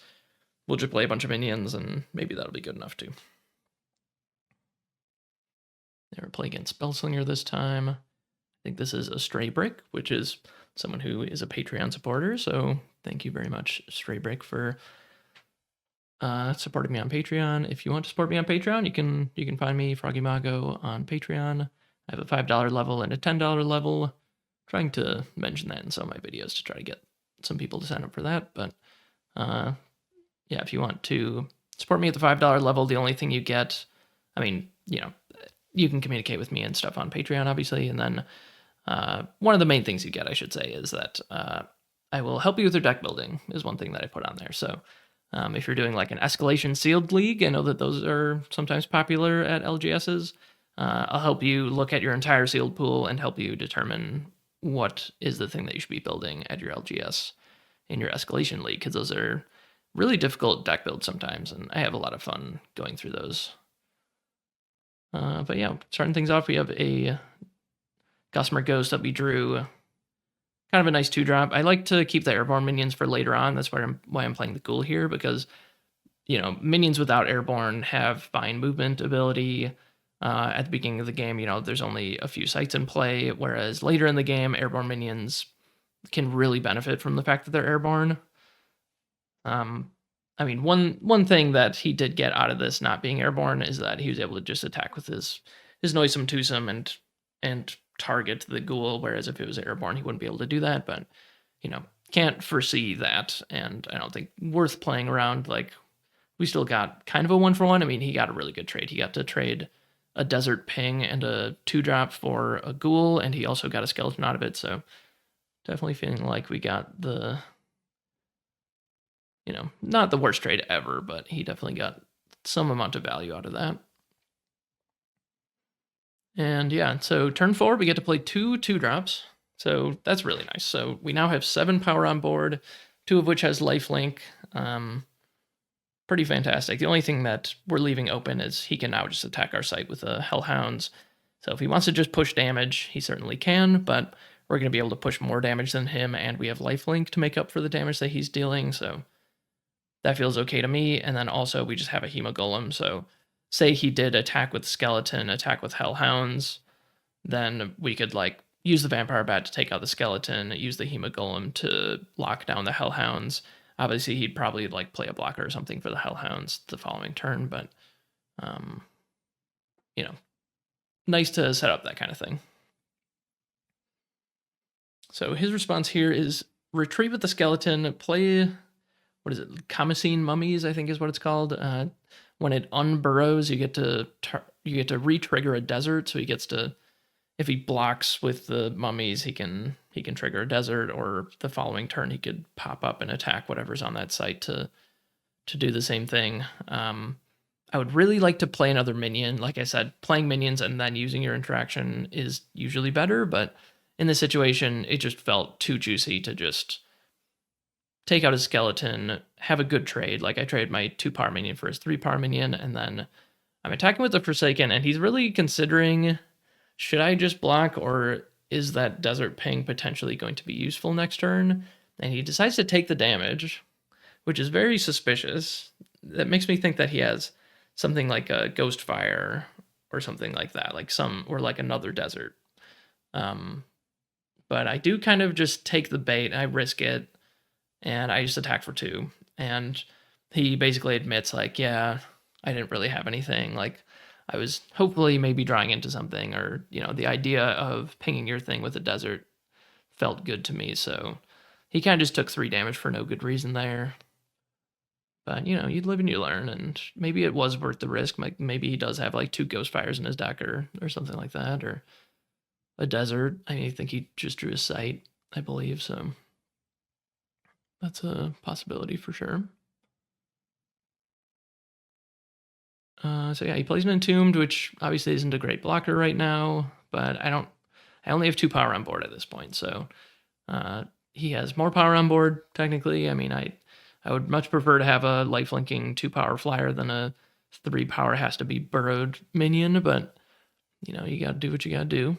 we'll just play a bunch of minions, and maybe that'll be good enough too. We're playing against Spellslinger this time. I think this is a Stray Brick, which is someone who is a Patreon supporter. So thank you very much, Stray Brick, for supporting me on Patreon. If you want to support me on Patreon, you can find me Froggy Mago on Patreon. I have a $5 level and a $10 level. I'm trying to mention that in some of my videos to try to get some people to sign up for that. But yeah, if you want to support me at the $5 level, the only thing you get, I mean, you can communicate with me and stuff on Patreon, obviously, and then one of the main things you get, I should say, is that I will help you with your deck building, is one thing that I put on there. So if you're doing like an escalation sealed league, I know that those are sometimes popular at LGSs. I'll help you look at your entire sealed pool and help you determine what is the thing that you should be building at your LGS in your escalation league, because those are really difficult deck builds sometimes, and I have a lot of fun going through those. But yeah, starting things off, we have a Gossamer Ghost that we drew. Kind of a nice 2-drop. I like to keep the airborne minions for later on. That's why I'm playing the Ghoul here, because minions without airborne have fine movement ability. At the beginning of the game, there's only a few sites in play, whereas later in the game, airborne minions can really benefit from the fact that they're airborne. I mean, one thing that he did get out of this not being airborne is that he was able to just attack with his Noisome Twosome and target the Ghoul, whereas if it was airborne, he wouldn't be able to do that. But can't foresee that, and I don't think worth playing around. Like, we still got kind of a 1-for-1. I mean, he got a really good trade. He got to trade a Desert Ping and a 2-drop for a Ghoul, and he also got a skeleton out of it. So definitely feeling like we got the not the worst trade ever, but he definitely got some amount of value out of that. And yeah, so turn 4, we get to play 2 2-drops. So that's really nice. So we now have 7 power on board, 2 of which has lifelink. Pretty fantastic. The only thing that we're leaving open is he can now just attack our site with the Hellhounds. So if he wants to just push damage, he certainly can, but we're going to be able to push more damage than him, and we have lifelink to make up for the damage that he's dealing, so that feels okay to me. And then also we just have a Hemogolem, so say he did attack with Skeleton, attack with Hellhounds, then we could like use the Vampire Bat to take out the Skeleton, use the Hemogolem to lock down the Hellhounds. Obviously, he'd probably like play a blocker or something for the Hellhounds the following turn, but nice to set up that kind of thing. So his response here is retreat with the Skeleton, play, what is it, Kamacine Mummies, I think is what it's called. When it unburrows, you get to re-trigger a desert, so he gets to, if he blocks with the mummies, he can trigger a desert, or the following turn he could pop up and attack whatever's on that site to do the same thing. I would really like to play another minion. Like I said, playing minions and then using your interaction is usually better, but in this situation, it just felt too juicy to just take out his Skeleton, have a good trade. Like I traded my 2-power minion for his 3-power minion, and then I'm attacking with the Forsaken, and he's really considering, should I just block, or is that Desert Ping potentially going to be useful next turn? And he decides to take the damage, which is very suspicious. That makes me think that he has something like a Ghost Fire or something like that, or like another desert. But I do kind of just take the bait, I risk it, and I just attack for 2. And he basically admits, like, yeah, I didn't really have anything. Like, I was hopefully maybe drawing into something, or, the idea of pinging your thing with a desert felt good to me. So he kind of just took 3 damage for no good reason there. But, you live and you learn, and maybe it was worth the risk. Like, maybe he does have, like, 2 Ghost Fires in his deck or something like that, or a desert. I think he just drew a site, I believe, so that's a possibility for sure. So yeah, he plays an Entombed, which obviously isn't a great blocker right now, but I only have 2 power on board at this point, so he has more power on board, technically. I mean, I would much prefer to have a lifelinking 2-power flyer than a 3-power has to be burrowed minion, but, you gotta do what you gotta do.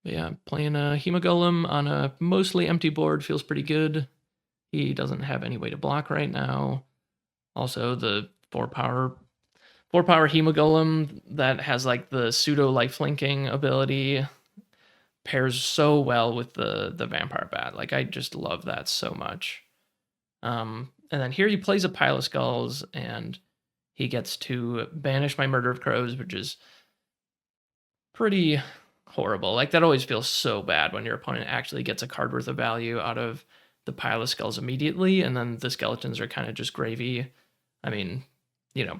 But yeah, playing a Hemogolem on a mostly empty board feels pretty good. He doesn't have any way to block right now. Also, the 4-power 4-power Hemogolem that has like the pseudo life linking ability pairs so well with the Vampire Bat. Like, I just love that so much. And then here he plays a Pile of Skulls, and he gets to banish my Murder of Crows, which is pretty horrible. Like, that always feels so bad when your opponent actually gets a card worth of value out of the Pile of Skulls immediately, and then the skeletons are kind of just gravy. I mean, you know,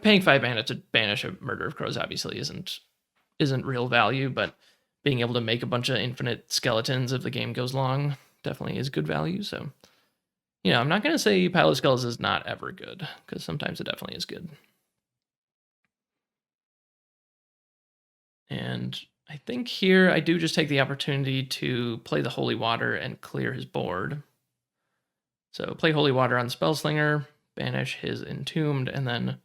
paying 5 mana to banish a Murder of Crows obviously isn't real value, but being able to make a bunch of infinite skeletons if the game goes long definitely is good value. So, you know, I'm not going to say Pile of Skulls is not ever good, because sometimes it definitely is good. And I think here I do just take the opportunity to play the Holy Water and clear his board. So play Holy Water on Spellslinger, banish his Entombed, and then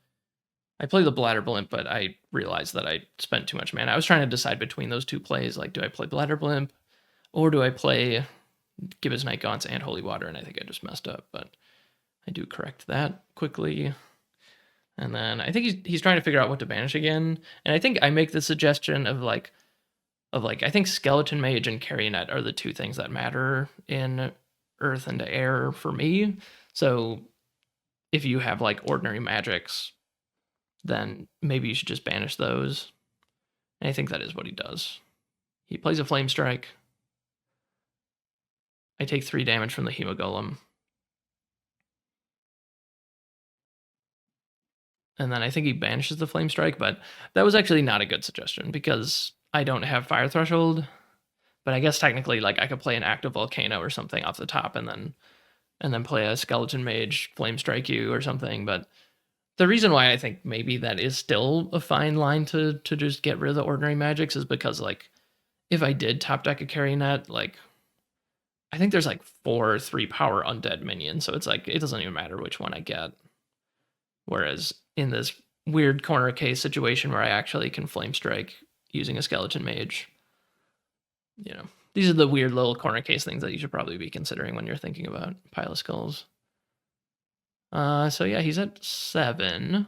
I play the Bladder Blimp, but I realized that I spent too much mana. I was trying to decide between those two plays, like, do I play Bladder Blimp, or do I play Gibbous Night Gaunts and Holy Water, and I think I just messed up, but I do correct that quickly. And then I think he's trying to figure out what to banish again, and I think I make the suggestion of like I think Skeleton Mage and Carrionet are the two things that matter in Earth and Air for me. So if you have like ordinary magics, then maybe you should just banish those. And I think that is what he does. He plays a Flame Strike. I take 3 damage from the Hemogolem. And then I think he banishes the Flame Strike, but that was actually not a good suggestion because I don't have Fire Threshold. But I guess technically, like, I could play an Active Volcano or something off the top and then play a Skeleton Mage, Flame Strike you or something. But the reason why I think maybe that is still a fine line to just get rid of the ordinary magics is because, like, if I did top deck a Carrionet, like, I think there's like 4 3-power undead minions, so it's like it doesn't even matter which one I get. Whereas in this weird corner case situation where I actually can Flame Strike using a Skeleton Mage, you know, these are the weird little corner case things that you should probably be considering when you're thinking about Pile of Skulls. So yeah, he's at 7.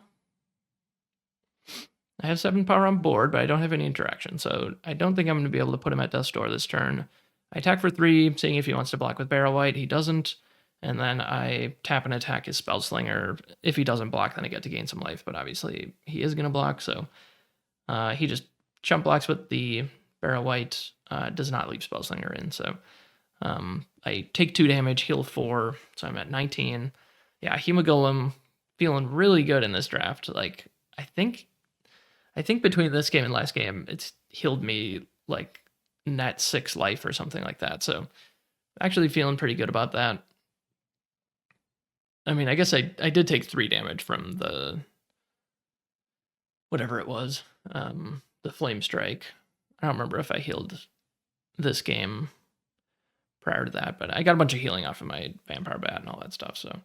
I have 7 power on board, but I don't have any interaction, so I don't think I'm going to be able to put him at Death's Door this turn. I attack for 3, seeing if he wants to block with Barrow Wight. He doesn't. And then I tap and attack his Spellslinger. If he doesn't block, then I get to gain some life, but obviously he is going to block, so he just chump blocks with the Barrow Wight, does not leave Spellslinger in, so I take 2 damage, heal 4, so I'm at 19. Yeah, Hemogolem feeling really good in this draft. Like, I think between this game and last game, it's healed me like net 6 life or something like that. So actually feeling pretty good about that. I mean, I guess I did take 3 damage from the whatever it was, the Flame Strike. I don't remember if I healed this game prior to that, but I got a bunch of healing off of my Vampire Bat and all that stuff, so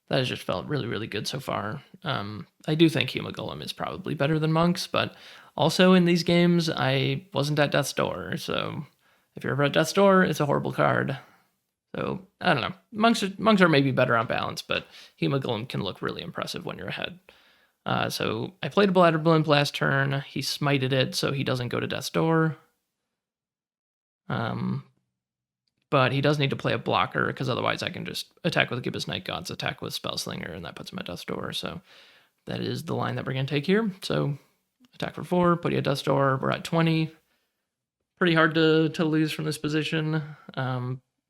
that has just felt really, really good so far. I do think Hemogolem is probably better than Monks, but also in these games, I wasn't at Death's Door, so if you're ever at Death's Door, it's a horrible card. So, I don't know. Monks are maybe better on balance, but Hemogolem can look really impressive when you're ahead. So I played a Bladder Blimp last turn. He smited it, so he doesn't go to Death's Door. But he does need to play a blocker, because otherwise I can just attack with Gibbous Night Gaunts, attack with Spellslinger, and that puts him at Death's Door. So that is the line that we're going to take here. So attack for 4, put you at Death's Door. We're at 20. Pretty hard to lose from this position.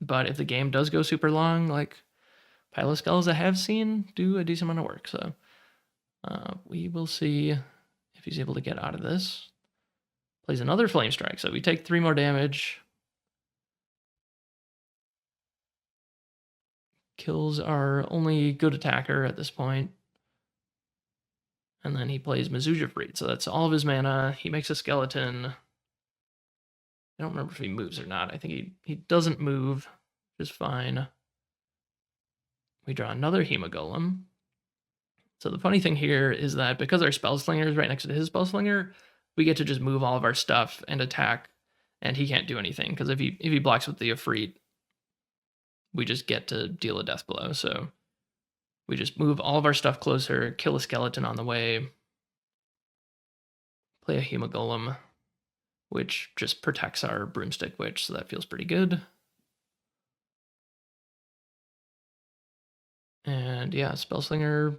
But if the game does go super long, like Pile of Skulls I have seen do a decent amount of work. So we will see if he's able to get out of this. Plays another Flame Strike, so we take 3 more damage. Kills our only good attacker at this point. And then he plays Mizuja Freed, so that's all of his mana. He makes a skeleton. I don't remember if he moves or not. I think he doesn't move, which is fine. We draw another Hemogolem. So the funny thing here is that because our Spellslinger is right next to his Spellslinger, we get to just move all of our stuff and attack, and he can't do anything, because if he blocks with the Ifrit, we just get to deal a death blow. So we just move all of our stuff closer, kill a skeleton on the way, play a Hemogolem, which just protects our Broomstick Witch, so that feels pretty good. And yeah, Spellslinger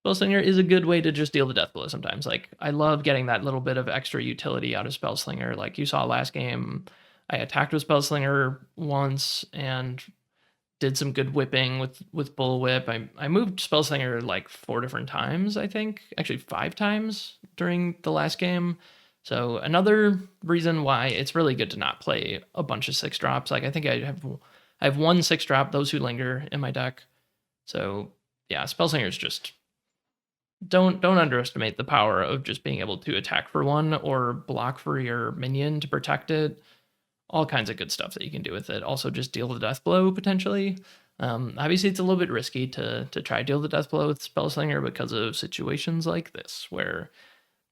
is a good way to just deal the death blow sometimes. Like, I love getting that little bit of extra utility out of Spellslinger. Like you saw last game, I attacked with Spellslinger once and did some good whipping with Bullwhip. I moved Spellslinger like 4 different times, I think. Actually 5 times during the last game. So another reason why it's really good to not play a bunch of 6-drops. Like, I think I have one 6-drop, Those Who Linger, in my deck. So yeah, Spellslinger is just, don't underestimate the power of just being able to attack for 1 or block for your minion to protect it. All kinds of good stuff that you can do with it. Also, just deal the death blow potentially. Obviously, it's a little bit risky to try deal the death blow with Spellslinger because of situations like this where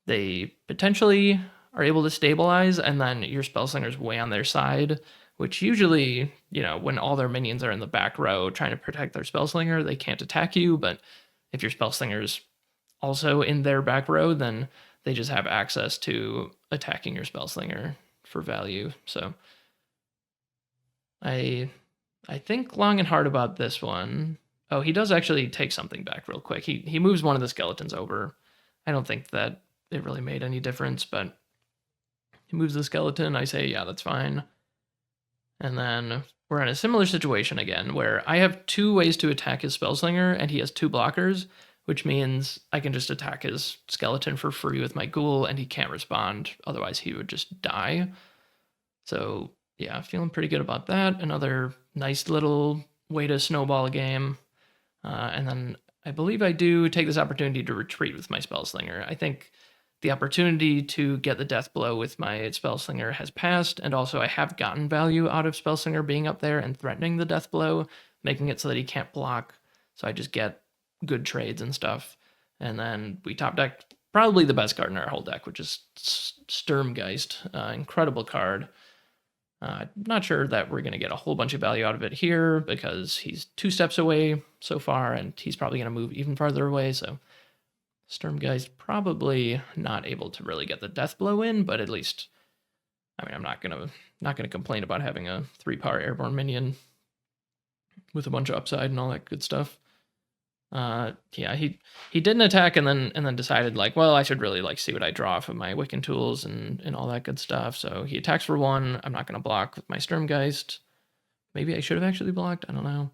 they potentially are able to stabilize, and then your Spellslinger's way on their side, which usually, when all their minions are in the back row trying to protect their Spellslinger, they can't attack you. But if your Spellslinger's also in their back row, then they just have access to attacking your Spellslinger for value. So I think long and hard about this one. Oh, he does actually take something back real quick. He moves one of the skeletons over. I don't think that it really made any difference, but he moves the skeleton. I say, yeah, that's fine. And then we're in a similar situation again, where I have 2 ways to attack his Spellslinger, and he has 2 blockers, which means I can just attack his skeleton for free with my ghoul, and he can't respond. Otherwise, he would just die. So yeah, feeling pretty good about that. Another nice little way to snowball a game. And then I believe I do take this opportunity to retreat with my Spellslinger. I think the opportunity to get the death blow with my Spellslinger has passed, and also I have gotten value out of Spellslinger being up there and threatening the death blow, making it so that he can't block. So I just get good trades and stuff. And then we top deck probably the best card in our whole deck, which is Sturmgeist. Incredible card. Not sure that we're going to get a whole bunch of value out of it here because he's 2 steps away so far, and he's probably going to move even farther away. So Sturmgeist probably not able to really get the death blow in, but at least, I'm not gonna complain about having a 3-power airborne minion with a bunch of upside and all that good stuff. Yeah, he didn't attack and then decided like, well, I should really like see what I draw off of my Wiccan tools and all that good stuff. So he attacks for 1. I'm not gonna block with my Sturmgeist. Maybe I should have actually blocked. I don't know.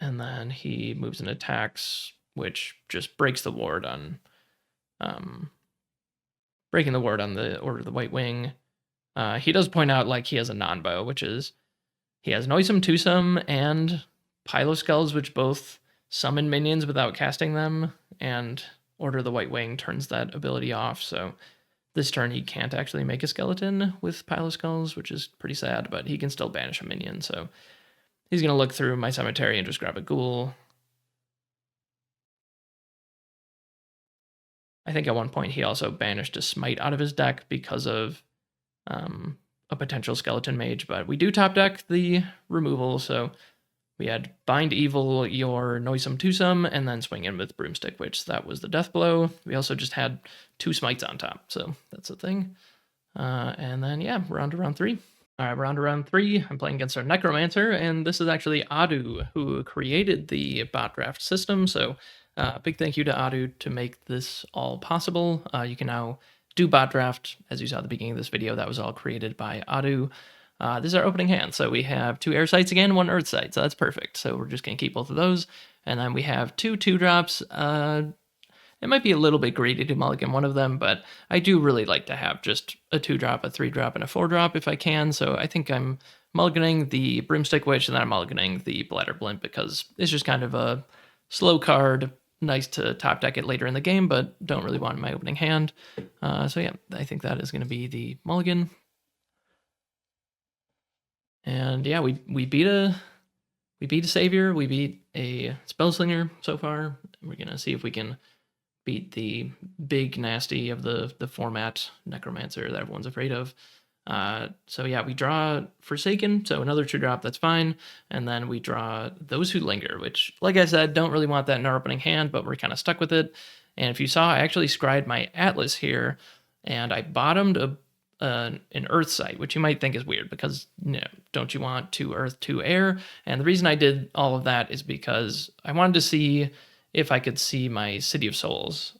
And then he moves and attacks, which just breaks the ward on, breaking the ward on the Order of the White Wing. He does point out like he has a non-bow, which is he has Noisome Twosome and Pyloskulls, which both summon minions without casting them, and Order of the White Wing turns that ability off. So this turn he can't actually make a skeleton with Pyloskulls, which is pretty sad, but he can still banish a minion. So he's going to look through my cemetery and just grab a ghoul. I think at one point he also banished a smite out of his deck because of a potential skeleton mage, but we do top deck the removal, so we had Bind Evil your Noisome Twosome, and then swing in with Broomstick Witch. That was the death blow. We also just had 2 smites on top, so that's a thing. And then, yeah, we're on to round 3. All right, we're on to round 3. I'm playing against our Necromancer, and this is actually Adu, who created the bot draft system, so big thank you to Adu to make this all possible. You can now do bot draft, as you saw at the beginning of this video. That was all created by Adu. This is our opening hand, so we have 2 air sites again, 1 earth site, so that's perfect. So we're just going to keep both of those, and then we have 2 2-drops. It might be a little bit greedy to mulligan one of them, but I do really like to have just a 2-drop, a 3-drop, and a 4-drop if I can, so I think I'm mulliganing the Broomstick Witch, and then I'm mulliganing the Bladderblint because it's just kind of a slow card, nice to top deck it later in the game, but don't really want my opening hand. So yeah, I think that is going to be the mulligan. And yeah, we beat a savior, we beat a spellslinger so far. We're gonna see if we can beat the big nasty of the format necromancer that everyone's afraid of. So yeah, we draw Forsaken, so another 2-drop, that's fine. And then we draw Those Who Linger, which, like I said, don't really want that in our opening hand, but we're kind of stuck with it. And if you saw, I actually scryed my Atlas here, and I bottomed an Earth site, which you might think is weird because, don't you want 2 Earth, 2 Air? And the reason I did all of that is because I wanted to see if I could see my City of Souls.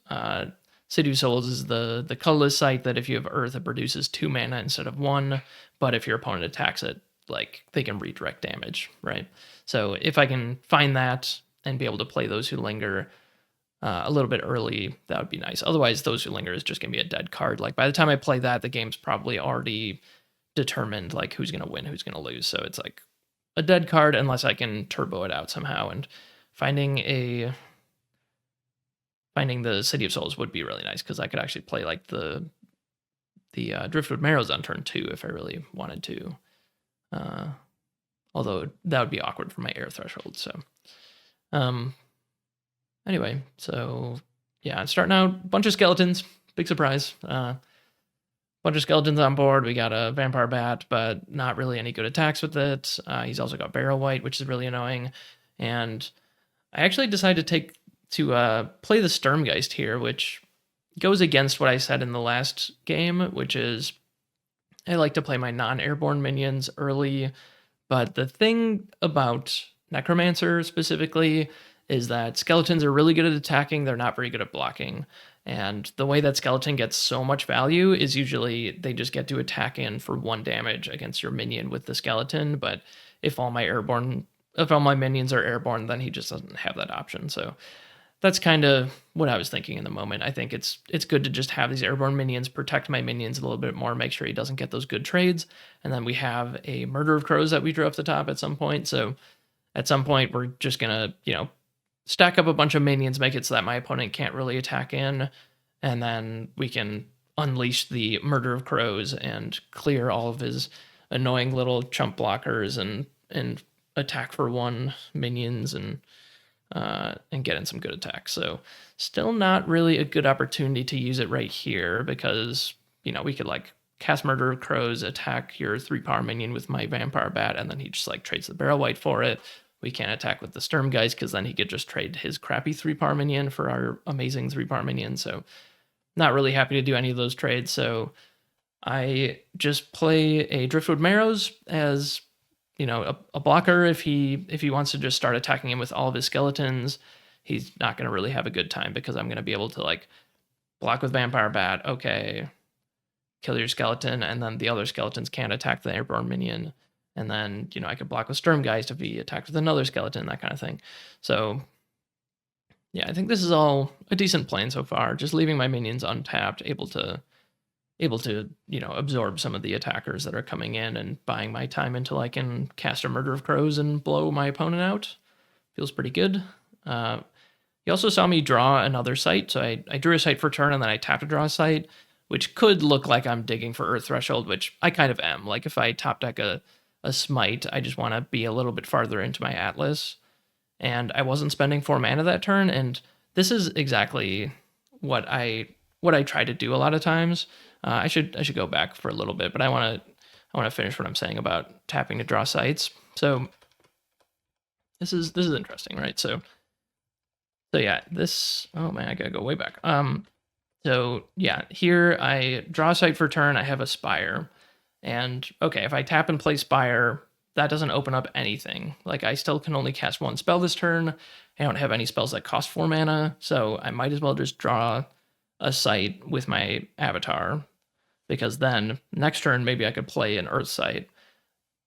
City of Souls is the colorless site that if you have Earth, it produces 2 mana instead of 1. But if your opponent attacks it, like, they can redirect damage, right? So if I can find that and be able to play Those Who Linger a little bit early, that would be nice. Otherwise, Those Who Linger is just gonna be a dead card. Like, by the time I play that, the game's probably already determined, like, who's gonna win, who's gonna lose. So it's like a dead card unless I can turbo it out somehow. And finding the City of Souls would be really nice because I could actually play like the Driftwood Marrows on turn 2 if I really wanted to. Although that would be awkward for my air threshold. So, anyway, so yeah, starting out, bunch of skeletons. Big surprise. Bunch of skeletons on board. We got a Vampire Bat, but not really any good attacks with it. He's also got Barrel White, which is really annoying. And I actually decided to play the Sturmgeist here, which goes against what I said in the last game, which is I like to play my non-airborne minions early. But the thing about Necromancer specifically is that skeletons are really good at attacking. They're not very good at blocking. And the way that skeleton gets so much value is usually they just get to attack in for 1 damage against your minion with the skeleton. But if all my minions are airborne, then he just doesn't have that option. So that's kind of what I was thinking in the moment. I think it's good to just have these airborne minions, protect my minions a little bit more, make sure he doesn't get those good trades. And then we have a Murder of Crows that we drew off the top at some point. So at some point, we're just going to, stack up a bunch of minions, make it so that my opponent can't really attack in. And then we can unleash the Murder of Crows and clear all of his annoying little chump blockers and attack for 1 minions and get in some good attacks. So still not really a good opportunity to use it right here because, we could like cast Murder of Crows, attack your 3-power minion with my Vampire Bat, and then he just like trades the Barrel White for it. We can't attack with the Sturmgeist because then he could just trade his crappy 3-power minion for our amazing 3-power minion. So not really happy to do any of those trades. So I just play a Driftwood Marrows as a blocker. If he wants to just start attacking him with all of his skeletons, he's not going to really have a good time because I'm going to be able to like block with Vampire Bat. Okay, kill your skeleton, and then the other skeletons can't attack the airborne minion. And then, I could block with Sturmgeist if he attacked with another skeleton, that kind of thing. So, yeah, I think this is all a decent plan so far. Just leaving my minions untapped, able to absorb some of the attackers that are coming in and buying my time until I can cast a Murder of Crows and blow my opponent out. Feels pretty good. You also saw me draw another site. So I drew a site for turn and then I tapped to draw a site, which could look like I'm digging for Earth Threshold, which I kind of am. Like if I top deck a Smite, I just want to be a little bit farther into my Atlas. And I wasn't spending 4 mana that turn, and this is exactly what I try to do a lot of times. I should go back for a little bit, but I want to finish what I'm saying about tapping to draw sites. So this is interesting, right? So yeah, this, oh man, I gotta go way back. So yeah, here I draw a site for turn. I have a Spire. And okay, if I tap and play Spire, that doesn't open up anything. Like I still can only cast 1 spell this turn. I don't have any spells that cost 4 mana, so I might as well just draw a site with my Avatar, because then next turn maybe I could play an Earth site.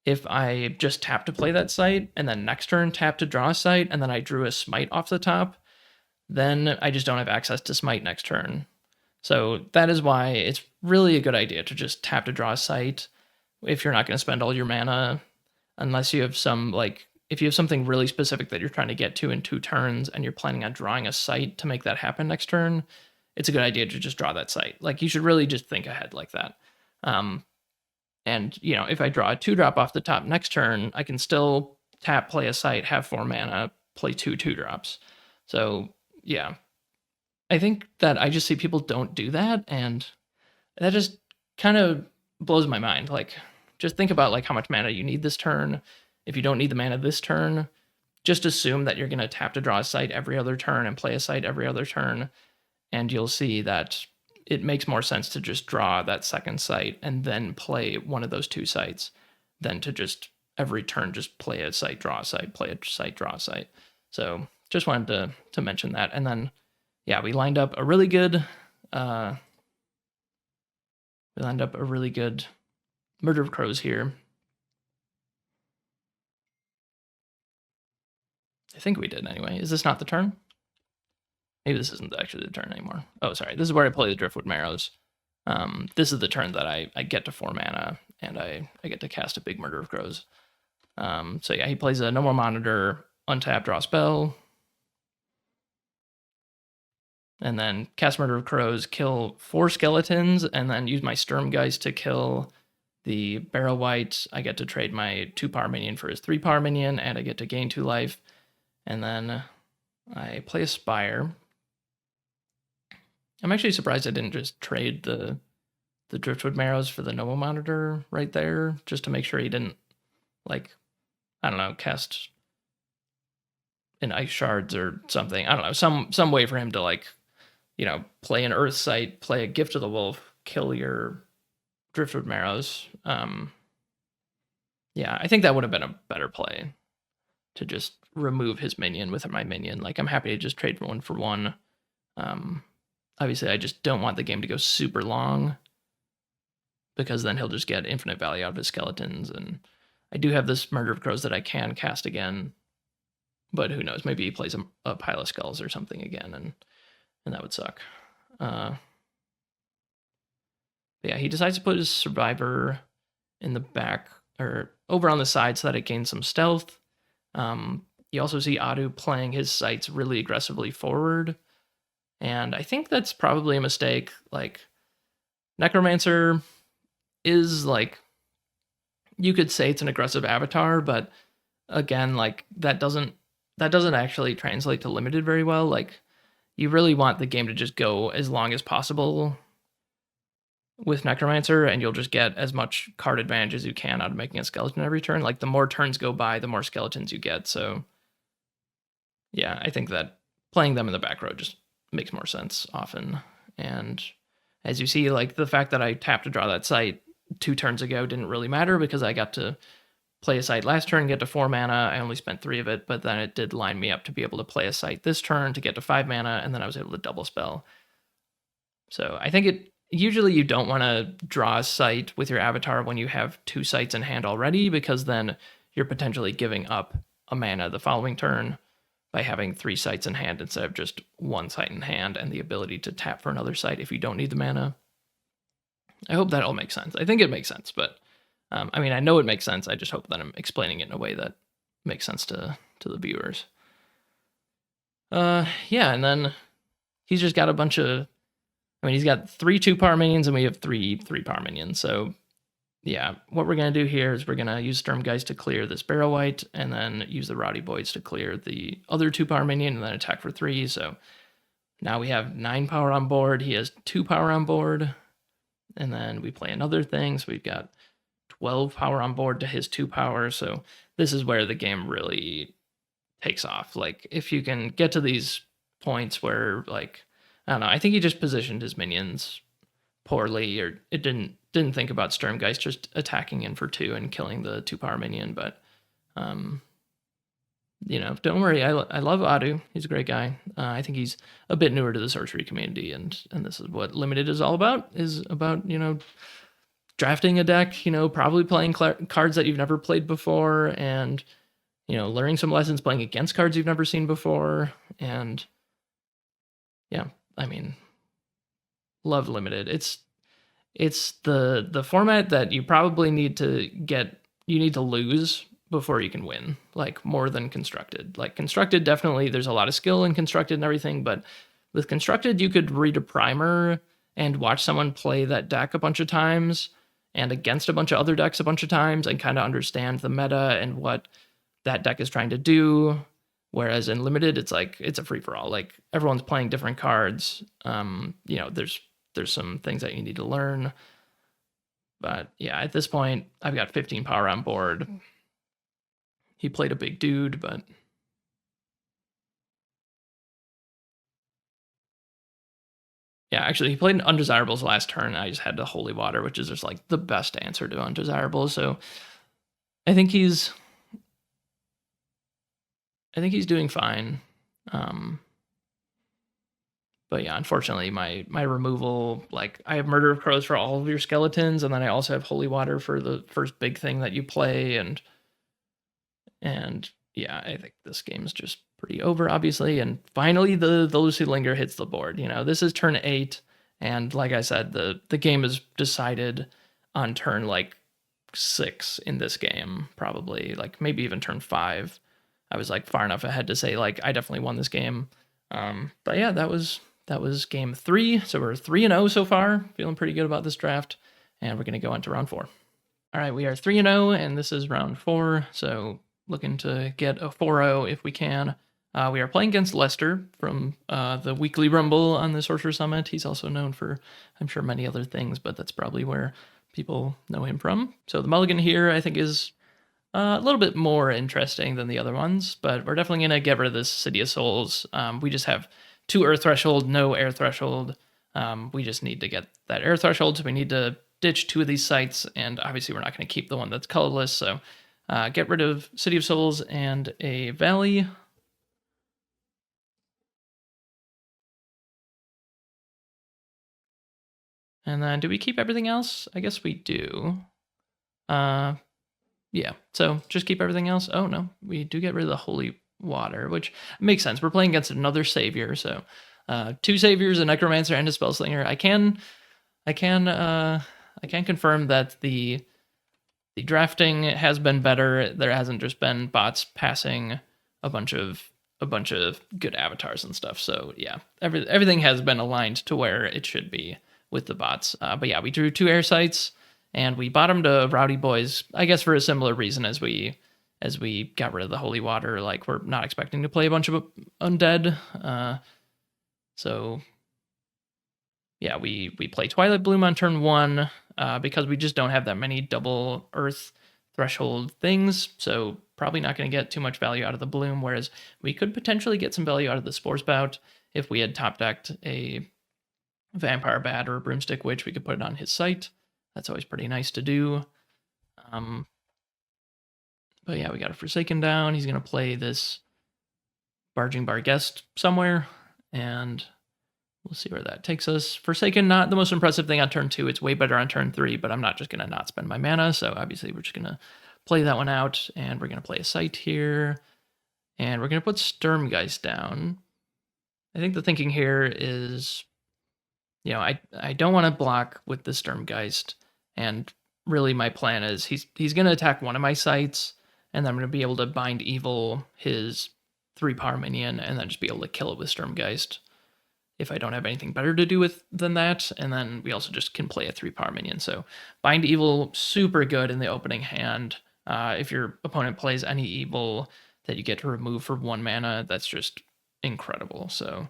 If I just tap to play that site, and then next turn tap to draw a site, and then I drew a Smite off the top, then I just don't have access to Smite next turn. So that is why it's really a good idea to just tap to draw a site if you're not going to spend all your mana, unless you have if you have something really specific that you're trying to get to in 2 turns and you're planning on drawing a site to make that happen next turn, it's a good idea to just draw that site. Like you should really just think ahead like that. And if I draw a 2-drop off the top next turn, I can still tap, play a site, have 4 mana, play 2 2-drops. So yeah. I think that I just see people don't do that, and that just kind of blows my mind. Like, just think about like how much mana you need this turn. If you don't need the mana this turn, just assume that you're going to tap to draw a site every other turn and play a site every other turn, and you'll see that it makes more sense to just draw that second site and then play one of those two sites than to just every turn just play a site, draw a site, play a site, draw a site. So just wanted to mention that. And then yeah, we lined up a really good Murder of Crows here. I think we did anyway. Is this not the turn? Maybe this isn't actually the turn anymore. Oh, sorry. This is where I play the Driftwood Marrows. This is the turn that I get to 4 mana, and I get to cast a big Murder of Crows. So yeah, he plays a No More Monitor, untap, draw spell, and then cast Murder of Crows, kill 4 skeletons, and then use my Sturmgeist to kill the Barrow Wight. I get to trade my 2-power minion for his 3-power minion, and I get to gain 2 life. And then I play a Spire. I'm actually surprised I didn't just trade the Driftwood Marrows for the Nomo Monitor right there, just to make sure he didn't, like, I don't know, cast an Ice Shards or something. I don't know, some way for him to, like, you know, play an Earth Site, play a Gift of the Wolf, kill your Driftwood Marrows. Yeah, I think that would have been a better play, to just remove his minion with my minion. Like, I'm happy to just trade 1 for 1. Obviously, I just don't want the game to go super long, because then he'll just get infinite value out of his skeletons. And I do have this Murder of Crows that I can cast again, but who knows? Maybe he plays a pile of skulls or something again, and that would suck. Yeah, he decides to put his Survivor in the back, or over on the side, so that it gains some stealth. You also see Adu playing his sites really aggressively forward, and I think that's probably a mistake. Like, Necromancer is, like, you could say it's an aggressive avatar, but again, like, that doesn't actually translate to limited very well. Like, you really want the game to just go as long as possible with Necromancer, and you'll just get as much card advantage as you can out of making a skeleton every turn. Like, the more turns go by, the more skeletons you get. So yeah, I think that playing them in the back row just makes more sense often. And as you see, like, the fact that I tapped to draw that site 2 turns ago didn't really matter, because I got to play a site last turn, get to 4 mana. I only spent 3 of it, but then it did line me up to be able to play a site this turn to get to 5 mana, and then I was able to double spell. So I think usually you don't want to draw a site with your avatar when you have 2 sites in hand already, because then you're potentially giving up a mana the following turn by having 3 sites in hand instead of just 1 site in hand and the ability to tap for another site if you don't need the mana. I hope that all makes sense. I think it makes sense, but I mean, I know it makes sense. I just hope that I'm explaining it in a way that makes sense to the viewers. Yeah, and then he's just got a bunch of, I mean, he's got 3 2-power minions, and we have 3 3-power minions. So yeah, what we're going to do here is we're going to use Sturmgeist to clear this Barrow Wight, and then use the Rowdy Boys to clear the other 2-power minion, and then attack for 3. So now we have 9 power on board. He has 2 power on board. And then we play another thing. So we've got 12 power on board to his 2 power. So this is where the game really takes off. Like, if you can get to these points where, like, I don't know, I think he just positioned his minions poorly, or it didn't think about Sturmgeist just attacking in for 2 and killing the 2-power minion. But you know, don't worry. I love Adu. He's a great guy. I think he's a bit newer to the sorcery community, and this is what Limited is all about. Is about, you know, drafting a deck. You know, probably playing cards that you've never played before, and, you know, learning some lessons playing against cards you've never seen before. And yeah, I mean, love Limited. It's the format that you probably need to lose before you can win, like, more than Constructed. Like, Constructed, definitely there's a lot of skill in Constructed and everything, but with Constructed you could read a primer and watch someone play that deck a bunch of times and against a bunch of other decks a bunch of times and kind of understand the meta and what that deck is trying to do. Whereas in Limited, it's like, it's a free-for-all. Like, everyone's playing different cards. You know, there's some things that you need to learn. But yeah, at this point, I've got 15 power on board. He played a big dude, but yeah, actually, he played Undesirables last turn. I just had the Holy Water, which is just like the best answer to Undesirables. So I think he's doing fine. But yeah, unfortunately, my removal, like I have Murder of Crows for all of your skeletons, and then I also have Holy Water for the first big thing that you play, and yeah, I think this game's just pretty over, obviously. And finally, the Lucy Linger hits the board. You know, this is turn 8, and like I said, the game is decided on turn like 6 in this game, probably like maybe even turn 5. I was like far enough ahead to say like I definitely won this game. But yeah, that was game 3. So we're 3-0 so far. Feeling pretty good about this draft, and we're gonna go on to round 4. All right, we are 3-0, and this is round 4. So looking to get a 4-0 if we can. We are playing against Lester from the Weekly Rumble on the Sorcerer Summit. He's also known for, I'm sure, many other things, but that's probably where people know him from. So the mulligan here, I think, is a little bit more interesting than the other ones, but we're definitely going to get rid of this City of Souls. We just have 2 Earth Threshold, no Air Threshold. We just need to get that Air Threshold, so we need to ditch 2 of these sites, and obviously we're not going to keep the one that's colorless, so get rid of City of Souls and a Valley. And then do we keep everything else? I guess we do. Yeah, so just keep everything else. Oh no, we do get rid of the Holy Water, which makes sense. We're playing against another Savior, so 2 Saviors, a Necromancer, and a Spellslinger. I can confirm that the drafting has been better. There hasn't just been bots passing a bunch of good avatars and stuff. So yeah, everything has been aligned to where it should be with the bots. But yeah, we drew 2 air sites, and we bottomed a Rowdy Boys, I guess for a similar reason as we got rid of the Holy Water. Like, we're not expecting to play a bunch of undead. So yeah, we play Twilight Bloom on turn 1 because we just don't have that many double Earth Threshold things. So probably not going to get too much value out of the Bloom, whereas we could potentially get some value out of the Spore Spout if we had top decked a Vampire Bat or a Broomstick Witch. We could put it on his site. That's always pretty nice to do. But yeah, we got a Forsaken down. He's going to play this Barging Bar Guest somewhere, and we'll see where that takes us. Forsaken, not the most impressive thing on turn 2. It's way better on turn 3, but I'm not just going to not spend my mana, so obviously we're just going to play that one out, and we're going to play a site here, and we're going to put Sturmgeist down. I think the thinking here is, you know, I don't want to block with the Sturmgeist, and really my plan is he's going to attack one of my sites, and then I'm going to be able to Bind Evil his 3 power minion, and then just be able to kill it with Sturmgeist if I don't have anything better to do than that. And then we also just can play a 3 power minion. So Bind Evil, super good in the opening hand. If your opponent plays any evil that you get to remove for 1 mana, that's just incredible. So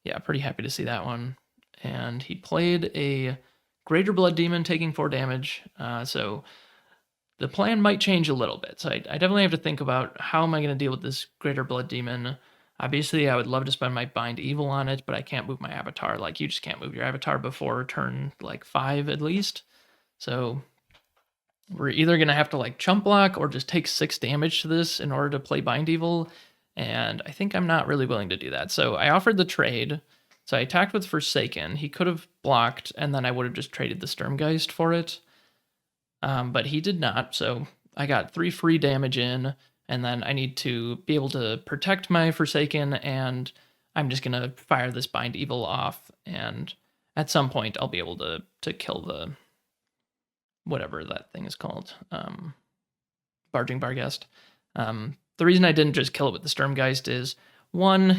yeah, pretty happy to see that one. And he played a Greater Blood Demon taking 4 damage. So the plan might change a little bit. So I definitely have to think about how am I going to deal with this Greater Blood Demon. Obviously, I would love to spend my Bind Evil on it, but I can't move my avatar. Like, you just can't move your avatar before turn, like, 5 at least. So we're either going to have to, like, chump block or just take 6 damage to this in order to play Bind Evil, and I think I'm not really willing to do that. So I offered the trade. So I attacked with Forsaken. He could have blocked, and then I would have just traded the Sturmgeist for it. But he did not, so I got 3 free damage in, and then I need to be able to protect my Forsaken, and I'm just going to fire this Bind Evil off, and at some point I'll be able to kill the whatever that thing is called, Barging Barghest. The reason I didn't just kill it with the Sturmgeist is, 1,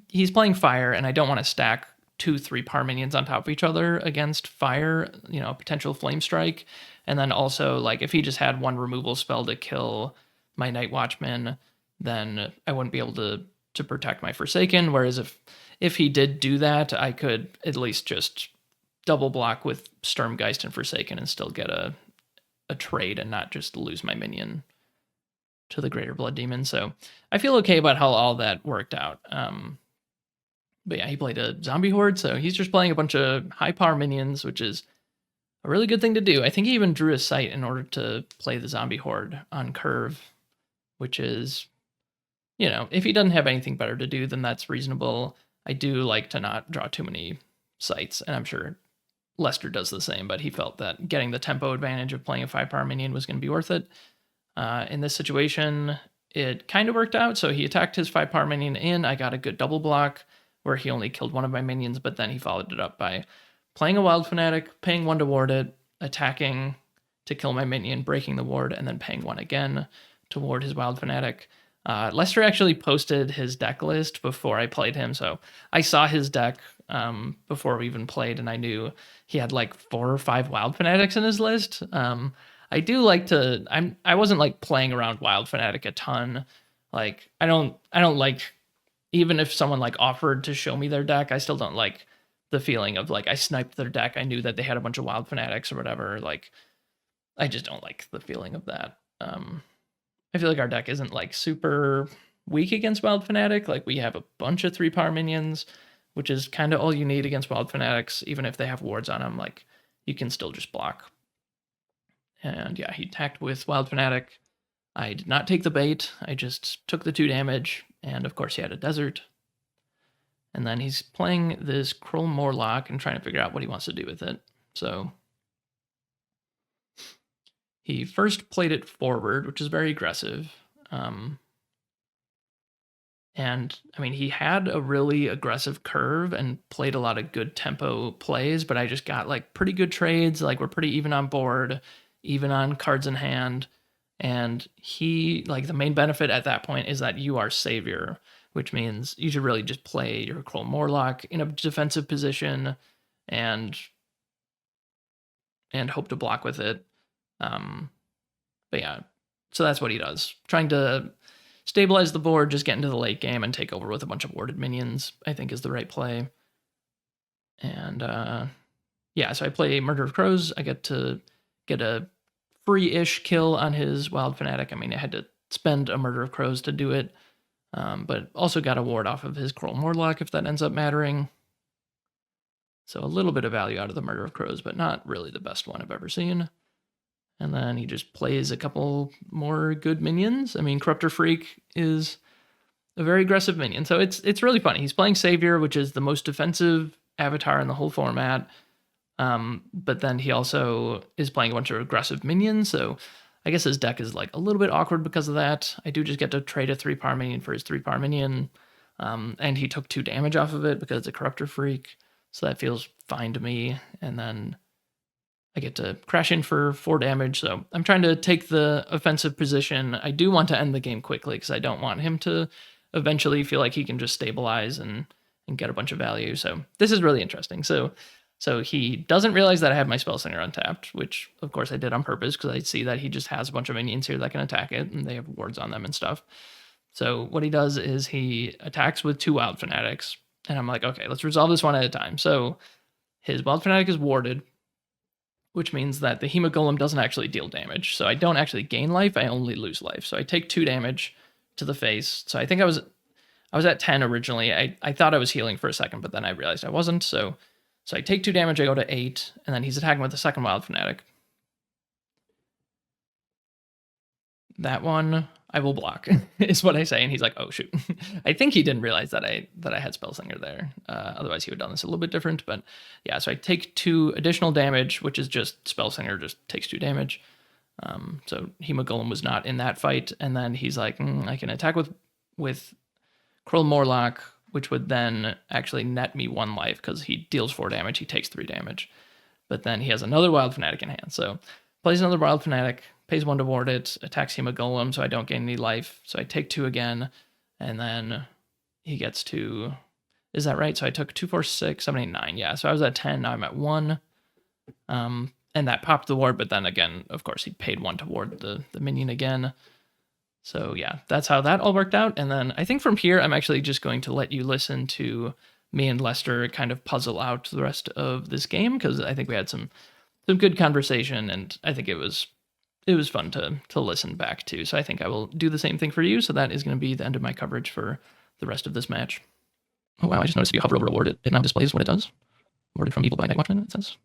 he's playing fire, and I don't want to stack 2 3-power minions on top of each other against fire, you know, potential flame strike. And then also, like, if he just had 1 removal spell to kill my Night Watchman, then I wouldn't be able to protect my Forsaken. Whereas if he did do that, I could at least just double block with Sturmgeist and Forsaken and still get a trade and not just lose my minion to the Greater Blood Demon. So I feel okay about how all that worked out. But yeah, he played a zombie horde, so he's just playing a bunch of high power minions, which is a really good thing to do. I think he even drew a sight in order to play the zombie horde on curve, which is, you know, if he doesn't have anything better to do, then that's reasonable. I do like to not draw too many sights, and I'm sure Lester does the same, but he felt that getting the tempo advantage of playing a 5-power minion was going to be worth it. In this situation, it kind of worked out. So he attacked his 5-power minion in. I got a good double block where he only killed one of my minions, but then he followed it up by playing a Wild Fanatic, paying 1 to ward it, attacking to kill my minion, breaking the ward, and then paying 1 again to ward his Wild Fanatic. Lester actually posted his deck list before I played him, so I saw his deck before we even played, and I knew he had like 4 or 5 Wild Fanatics in his list. I do like to. I wasn't like playing around Wild Fanatic a ton. Like I don't like, even if someone like offered to show me their deck, I still don't like the feeling of like I sniped their deck. I knew that they had a bunch of Wild Fanatics or whatever. Like I just don't like the feeling of that. I feel like our deck isn't like super weak against Wild Fanatic. Like we have a bunch of 3-power minions, which is kind of all you need against Wild Fanatics. Even if they have wards on them, like you can still just block. And yeah, he attacked with Wild Fanatic. I did not take the bait. I just took the 2 damage. And of course he had a desert. And then he's playing this Kroll Morlock and trying to figure out what he wants to do with it. So he first played it forward, which is very aggressive. And I mean, he had a really aggressive curve and played a lot of good tempo plays, but I just got like pretty good trades. Like we're pretty even on board, even on cards in hand. And he, like, the main benefit at that point is that you are Savior, which means you should really just play your Kroll Morlock in a defensive position and hope to block with it. But yeah, so that's what he does. Trying to stabilize the board, just get into the late game and take over with a bunch of warded minions, I think is the right play. And yeah, so I play Murder of Crows. I get to get a free-ish kill on his Wild Fanatic. I mean, I had to spend a Murder of Crows to do it, but also got a ward off of his Kroll Morlock if that ends up mattering. So a little bit of value out of the Murder of Crows, but not really the best one I've ever seen. And then he just plays a couple more good minions. I mean, Corruptor Freak is a very aggressive minion, so it's really funny. He's playing Savior, which is the most defensive avatar in the whole format. But then he also is playing a bunch of aggressive minions, so I guess his deck is like a little bit awkward because of that. I do just get to trade a 3-power minion for his 3-power minion, and he took 2 damage off of it because it's a Corruptor Freak, so that feels fine to me. And then I get to crash in for 4 damage, so I'm trying to take the offensive position. I do want to end the game quickly because I don't want him to eventually feel like he can just stabilize and get a bunch of value. So this is really interesting. So he doesn't realize that I have my Spellslinger untapped, which of course I did on purpose because I see that he just has a bunch of minions here that can attack it and they have wards on them and stuff. So what he does is he attacks with 2 Wild Fanatics, and I'm like, okay, let's resolve this one at a time. So his Wild Fanatic is warded, which means that the Hemogolem doesn't actually deal damage. So I don't actually gain life, I only lose life. So I take 2 damage to the face. So I think I was at 10 originally. I thought I was healing for a second, but then I realized I wasn't. So I take 2 damage, I go to 8, and then he's attacking with the second Wild Fanatic. That one I will block, is what I say, and he's like, oh shoot. I think he didn't realize that I had Spellslinger there. Otherwise he would have done this a little bit different, but yeah, so I take 2 additional damage, which is just Spellslinger just takes 2 damage. So Hemogolem was not in that fight, and then he's like, I can attack with Kroll Morlock, which would then actually net me 1 life because he deals 4 damage, he takes 3 damage. But then he has another Wild Fanatic in hand. So plays another Wild Fanatic, pays 1 to ward it, attacks Hemogolem so I don't gain any life. So I take 2 again, and then he gets to... Is that right? So I took 2, 4, 6, 7, 8, 9. Yeah, so I was at 10, now I'm at 1. And that popped the ward, but then again, of course, he paid 1 to ward the minion again. So yeah, that's how that all worked out. And then I think from here, I'm actually just going to let you listen to me and Lester kind of puzzle out the rest of this game, because I think we had some good conversation, and I think it was fun to listen back to. So I think I will do the same thing for you. So that is going to be the end of my coverage for the rest of this match. Oh wow! I just noticed if you hover over a ward, it now displays what it does. Warded from evil by Night Watchman. It says.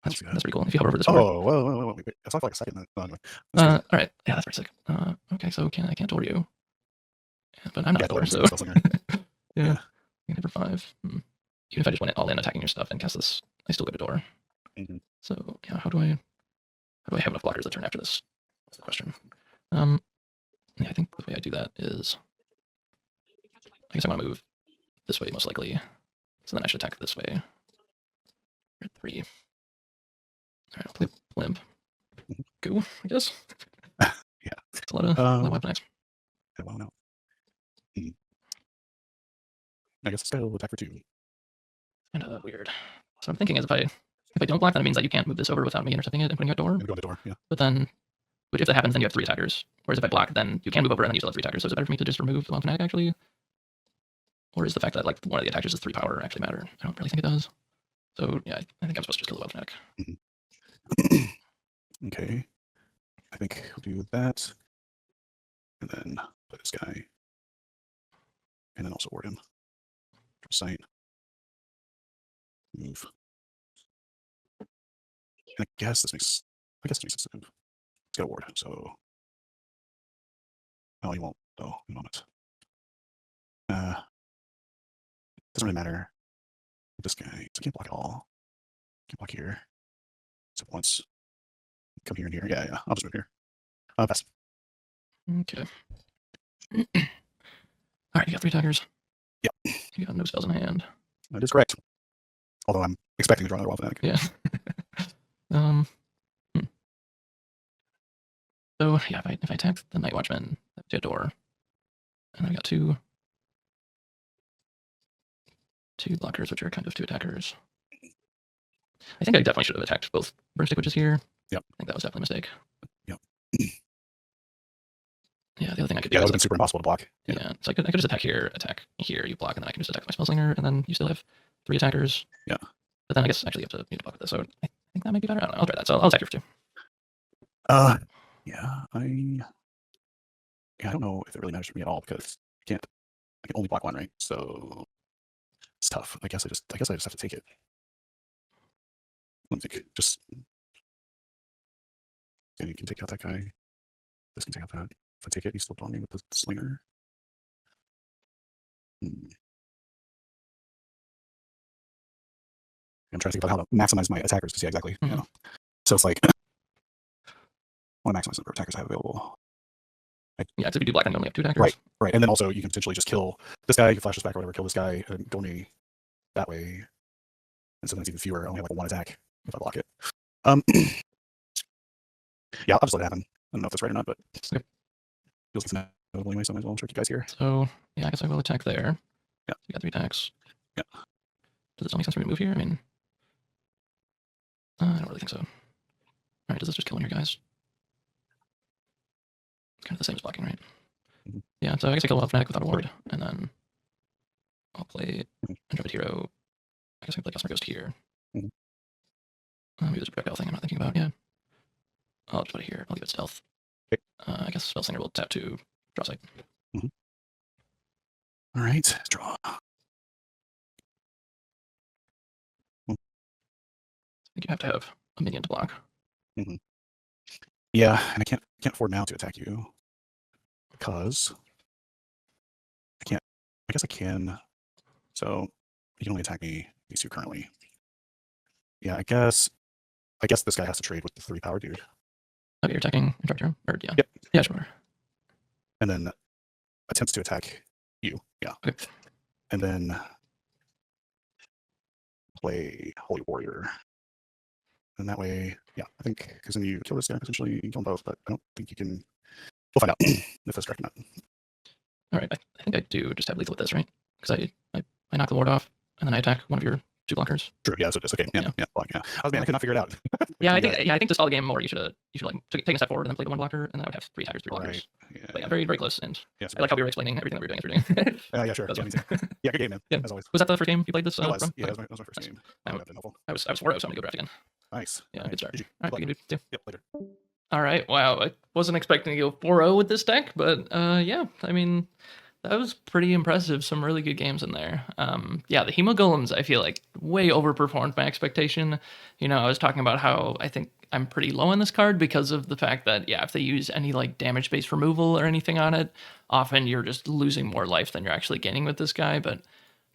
That's pretty cool. If you hover over this ward. Oh, whoa, wait. That's not like a second. Anyway. All right. Yeah, that's pretty sick. Okay, so I can't door you. Yeah, but I'm not door, so. Yeah. You can hit for 5. Even if I just went all in attacking your stuff and cast this, I still go to door. So yeah, how do I have enough blockers that turn after this? That's the question. Yeah, I think the way I do that is, I guess I want to move this way most likely. So then I should attack this way. 3. All right, I'll play Blimp. Go, I guess. Yeah. It's a lot of weapons. Well, no. I guess still attack for 2. Kind of weird. So I'm thinking is if I don't block, then it means that you can't move this over without me intercepting it and putting it at door. Go to the door, yeah. But then, if that happens, then you have 3 attackers. Whereas if I block, then you can move over and then you still have 3 attackers. So is it better for me to just remove the one fanatic actually? Or is the fact that like one of the attackers is 3 power actually matter? I don't really think it does. So yeah, I think I'm supposed to just kill the wild fanatic. Okay. I think we'll do that. And then play this guy. And then also ward him. Sight. Move. And I guess this makes sense to move. Let's get a ward, so. Oh, he won't, though, in a moment. Doesn't really matter with this guy. So I can't block at all. Can't block here. Except once. Come here and here. Yeah. I'll just move here. Pass. Okay. Alright, you got 3 attackers. Yep. You got no spells in hand. That is correct. Although I'm expecting to draw another wild fanatic. Yeah. So yeah, if I attack the Night Watchman to a door, and I got two blockers, which are kind of 2 attackers. I think I definitely should have attacked both Burnstick Witches here. Yep. I think that was definitely a mistake. Yep. Yeah, the other thing I could do. Yeah, that would have been super impossible to block. Yeah, so I could just attack here, you block, and then I can just attack my Spellslinger, and then you still have 3 attackers. Yeah. But then I guess actually you have to block with this, so I think that might be better. I don't know. I'll try that. So I'll attack here for 2. Yeah, I don't know if it really matters for me at all because I can only block 1, right? So it's tough. I guess I just have to take it. Let me think. Just you can take out that guy. This can take out that. If I take it, he's still blocking with the slinger. I'm trying to think about how to maximize my attackers to see exactly. You know. So it's like I want to maximize the number of attackers I have available. Yeah, so if you do black, then you only have 2 attackers. Right. And then also you can potentially just kill this guy, you can flash this back or whatever, kill this guy, and go me that way. And sometimes even fewer. I only have like 1 attack if I block it. Yeah, I'll just let it happen. I don't know if that's right or not, but Okay. Feels like it's inevitable anyway, so I might as well trick you guys here. So yeah, I guess I will attack there. Yeah. You got 3 attacks. Yeah. Does it make sense for me to move here? I mean, I don't really think so. Alright, does this just kill one of your guys? It's kind of the same as blocking, right? Yeah, so I guess I kill a fanatic without a ward, and then I'll play Intrepid Hero. I guess I can play Customer Ghost here. Maybe there's a projectile thing I'm not thinking about, yeah. I'll just put it here. I'll leave it stealth. Okay. I guess Spellslinger will tap to draw sight. Alright, draw. I think you have to have a minion to block. Yeah, and I can't afford now to attack you. Because I guess I can. So you can only attack me, these 2 currently. Yeah, I guess this guy has to trade with the 3 power dude. Okay, you're attacking Intrepid, or yeah. Yep. Yeah, sure. And then attempts to attack you. Yeah. Okay. And then play Holy Warrior. And that way, yeah, I think, because then you kill this guy, potentially you can kill them both, but I don't think you can. We'll find out if that's correct or not. All right, I think I do just have lethal with this, right? Because I knock the ward off, and then I attack one of your 2 blockers. True. Yeah, that's what it is. Okay. Yeah. Block, yeah. I could not figure it out. Yeah, I think to stall the game more, you should like take a step forward and then play the 1 blocker, and that would have 3 attackers, 3 blockers. Right. Yeah. But yeah, very, very close. And Yeah, I like how we were explaining everything that we were doing yesterday. yeah, sure. Yeah, me too. Yeah, good game, man. Yeah. As always. Was that the first game you played this? It was. From? Yeah, Okay. that was my first game. I That been helpful. I was 4-0, so I'm gonna go draft again. Nice. Yeah, All right. good start. GG. All right, Good we can do too. Yep, later. All right. Wow. I wasn't expecting to go 4-0 with this deck, but yeah, I mean, that was pretty impressive. Some really good games in there. Yeah, the Hemogolems, I feel like way overperformed my expectation. You know, I was talking about how I think I'm pretty low on this card because of the fact that, yeah, if they use any like damage-based removal or anything on it, often you're just losing more life than you're actually gaining with this guy. But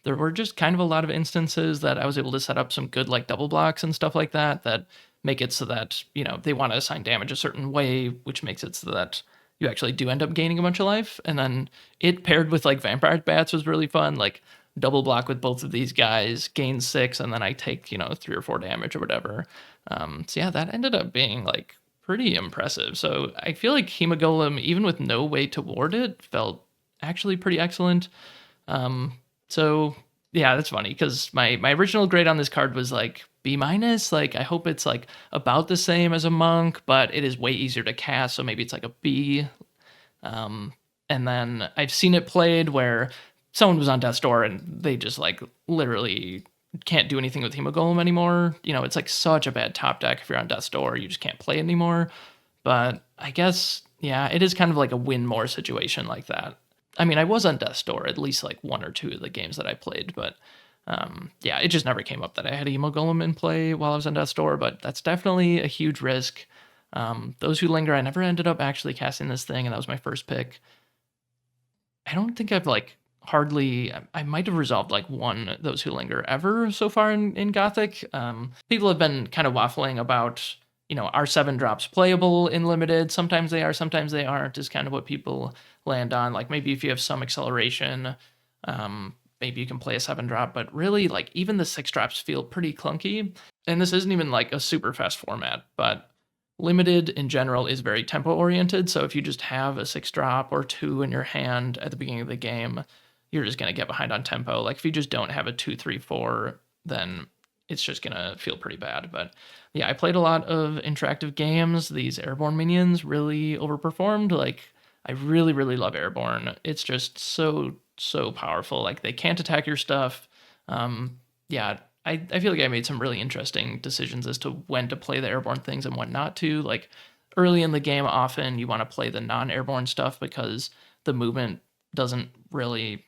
there were just kind of a lot of instances that I was able to set up some good like double blocks and stuff like that that make it so that, you know, they want to assign damage a certain way, which makes it so that you actually do end up gaining a bunch of life. And then it paired with like Vampire Bats was really fun. Like double block with both of these guys, gain 6, and then I take, you know, 3 or 4 damage or whatever. So yeah, that ended up being like pretty impressive. So I feel like Hemogolem, even with no way to ward it, felt actually pretty excellent. So yeah, that's funny because my original grade on this card was like B-. Like I hope it's like about the same as a monk, but it is way easier to cast, so maybe it's like a B. And then I've seen it played where someone was on death's door and they just like literally can't do anything with Hemogolem anymore. You know, it's like such a bad top deck if you're on death's door, you just can't play it anymore. But I guess, yeah, it is kind of like a win more situation like that. I mean, I was on death's door at least like 1 or 2 of the games that I played, but yeah, it just never came up that I had a Hemogolem in play while I was on death's door, but that's definitely a huge risk. Those Who Linger, I never ended up actually casting this thing, and that was my first pick. I don't think I've like hardly, I might have resolved like 1 Those Who Linger ever so far in Gothic. People have been kind of waffling about, you know, are 7 drops playable in limited? Sometimes they are, sometimes they aren't, is kind of what people land on. Like maybe if you have some acceleration, maybe you can play a 7 drop, but really like even the 6 drops feel pretty clunky. And this isn't even like a super fast format, but limited in general is very tempo oriented. So if you just have a 6 drop or 2 in your hand at the beginning of the game, you're just going to get behind on tempo. Like if you just don't have a 2, 3, 4, then it's just going to feel pretty bad. But yeah, I played a lot of interactive games. These airborne minions really overperformed. Like I really, really love airborne. It's just so powerful. Like they can't attack your stuff. Yeah, I feel like I made some really interesting decisions as to when to play the airborne things and when not to. Like early in the game, often you want to play the non-airborne stuff because the movement doesn't really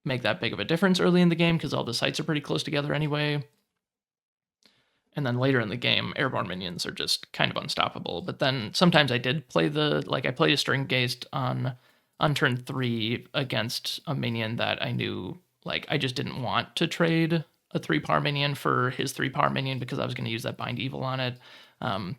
make that big of a difference early in the game because all the sites are pretty close together anyway. And then later in the game, airborne minions are just kind of unstoppable. But then sometimes I did play I played a String Gaze on turn 3 against a minion that I knew, like, I just didn't want to trade a 3-power minion for his 3-power minion because I was going to use that Bind Evil on it.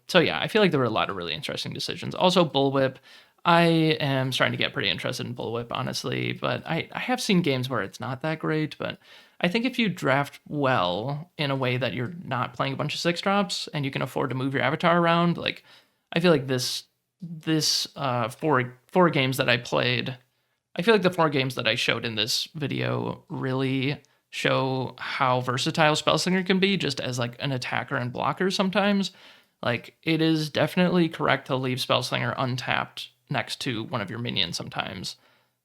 So yeah, I feel like there were a lot of really interesting decisions. Also, Bullwhip. I am starting to get pretty interested in Bullwhip, honestly, but I have seen games where it's not that great, but I think if you draft well in a way that you're not playing a bunch of 6 drops and you can afford to move your avatar around, like I feel like this 4 games that I played, I feel like the 4 games that I showed in this video really show how versatile Spellslinger can be just as like an attacker and blocker sometimes. Like it is definitely correct to leave Spellslinger untapped next to one of your minions sometimes,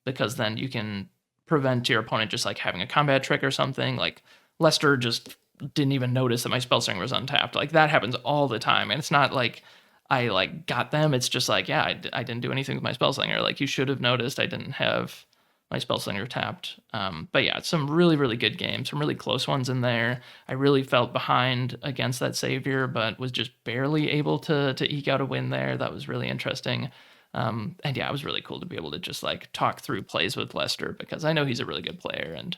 because then you can prevent your opponent just like having a combat trick or something. Like Lester just didn't even notice that my Spellslinger was untapped. Like that happens all the time, and it's not like I like got them. It's just like, yeah, I didn't do anything with my Spellslinger. Like you should have noticed I didn't have my Spellslinger tapped. But yeah, some really, really good games, some really close ones in there. I really felt behind against that Savior, but was just barely able to eke out a win there. That was really interesting. And yeah, it was really cool to be able to just like talk through plays with Lester because I know he's a really good player and,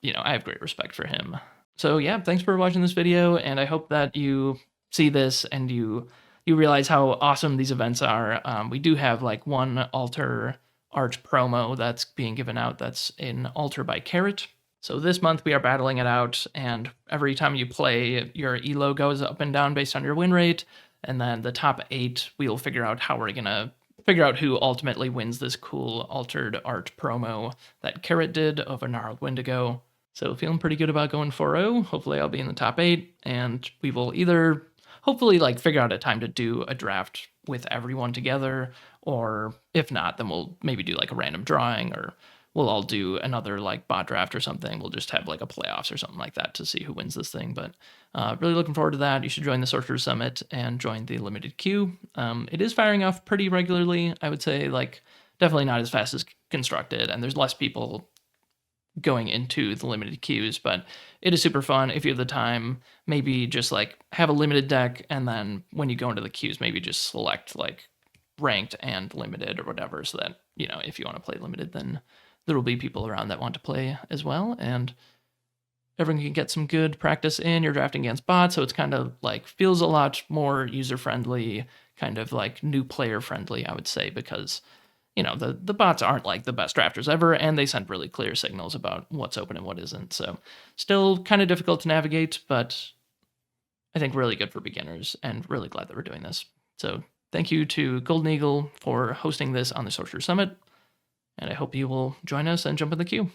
you know, I have great respect for him. So yeah, thanks for watching this video, and I hope that you see this and you realize how awesome these events are. We do have like 1 Alter art promo that's being given out that's in Alter by Carrot. So this month we are battling it out, and every time you play, your elo goes up and down based on your win rate. And then the top 8, we'll figure out how we're gonna figure out who ultimately wins this cool altered art promo that Carrot did of a Gnarled Wendigo. So feeling pretty good about going 4-0. Hopefully I'll be in the top 8, and we will either hopefully like figure out a time to do a draft with everyone together, or if not, then we'll maybe do like a random drawing, or we'll all do another like bot draft or something. We'll just have like a playoffs or something like that to see who wins this thing. But really looking forward to that. You should join the Sorcerer Summit and join the limited queue. It is firing off pretty regularly. I would say like definitely not as fast as constructed, and there's less people going into the limited queues, but it is super fun if you have the time. Maybe just like have a limited deck, and then when you go into the queues, maybe just select like ranked and limited or whatever, so that, you know, if you want to play limited, then there will be people around that want to play as well, and everyone can get some good practice in. You're drafting against bots, so it's kind of like feels a lot more user friendly, kind of like new player friendly, I would say, because you know, the bots aren't like the best drafters ever, and they send really clear signals about what's open and what isn't. So still kind of difficult to navigate, but I think really good for beginners, and really glad that we're doing this. So thank you to Golden Eagle for hosting this on the Sorcerer Summit, and I hope you will join us and jump in the queue.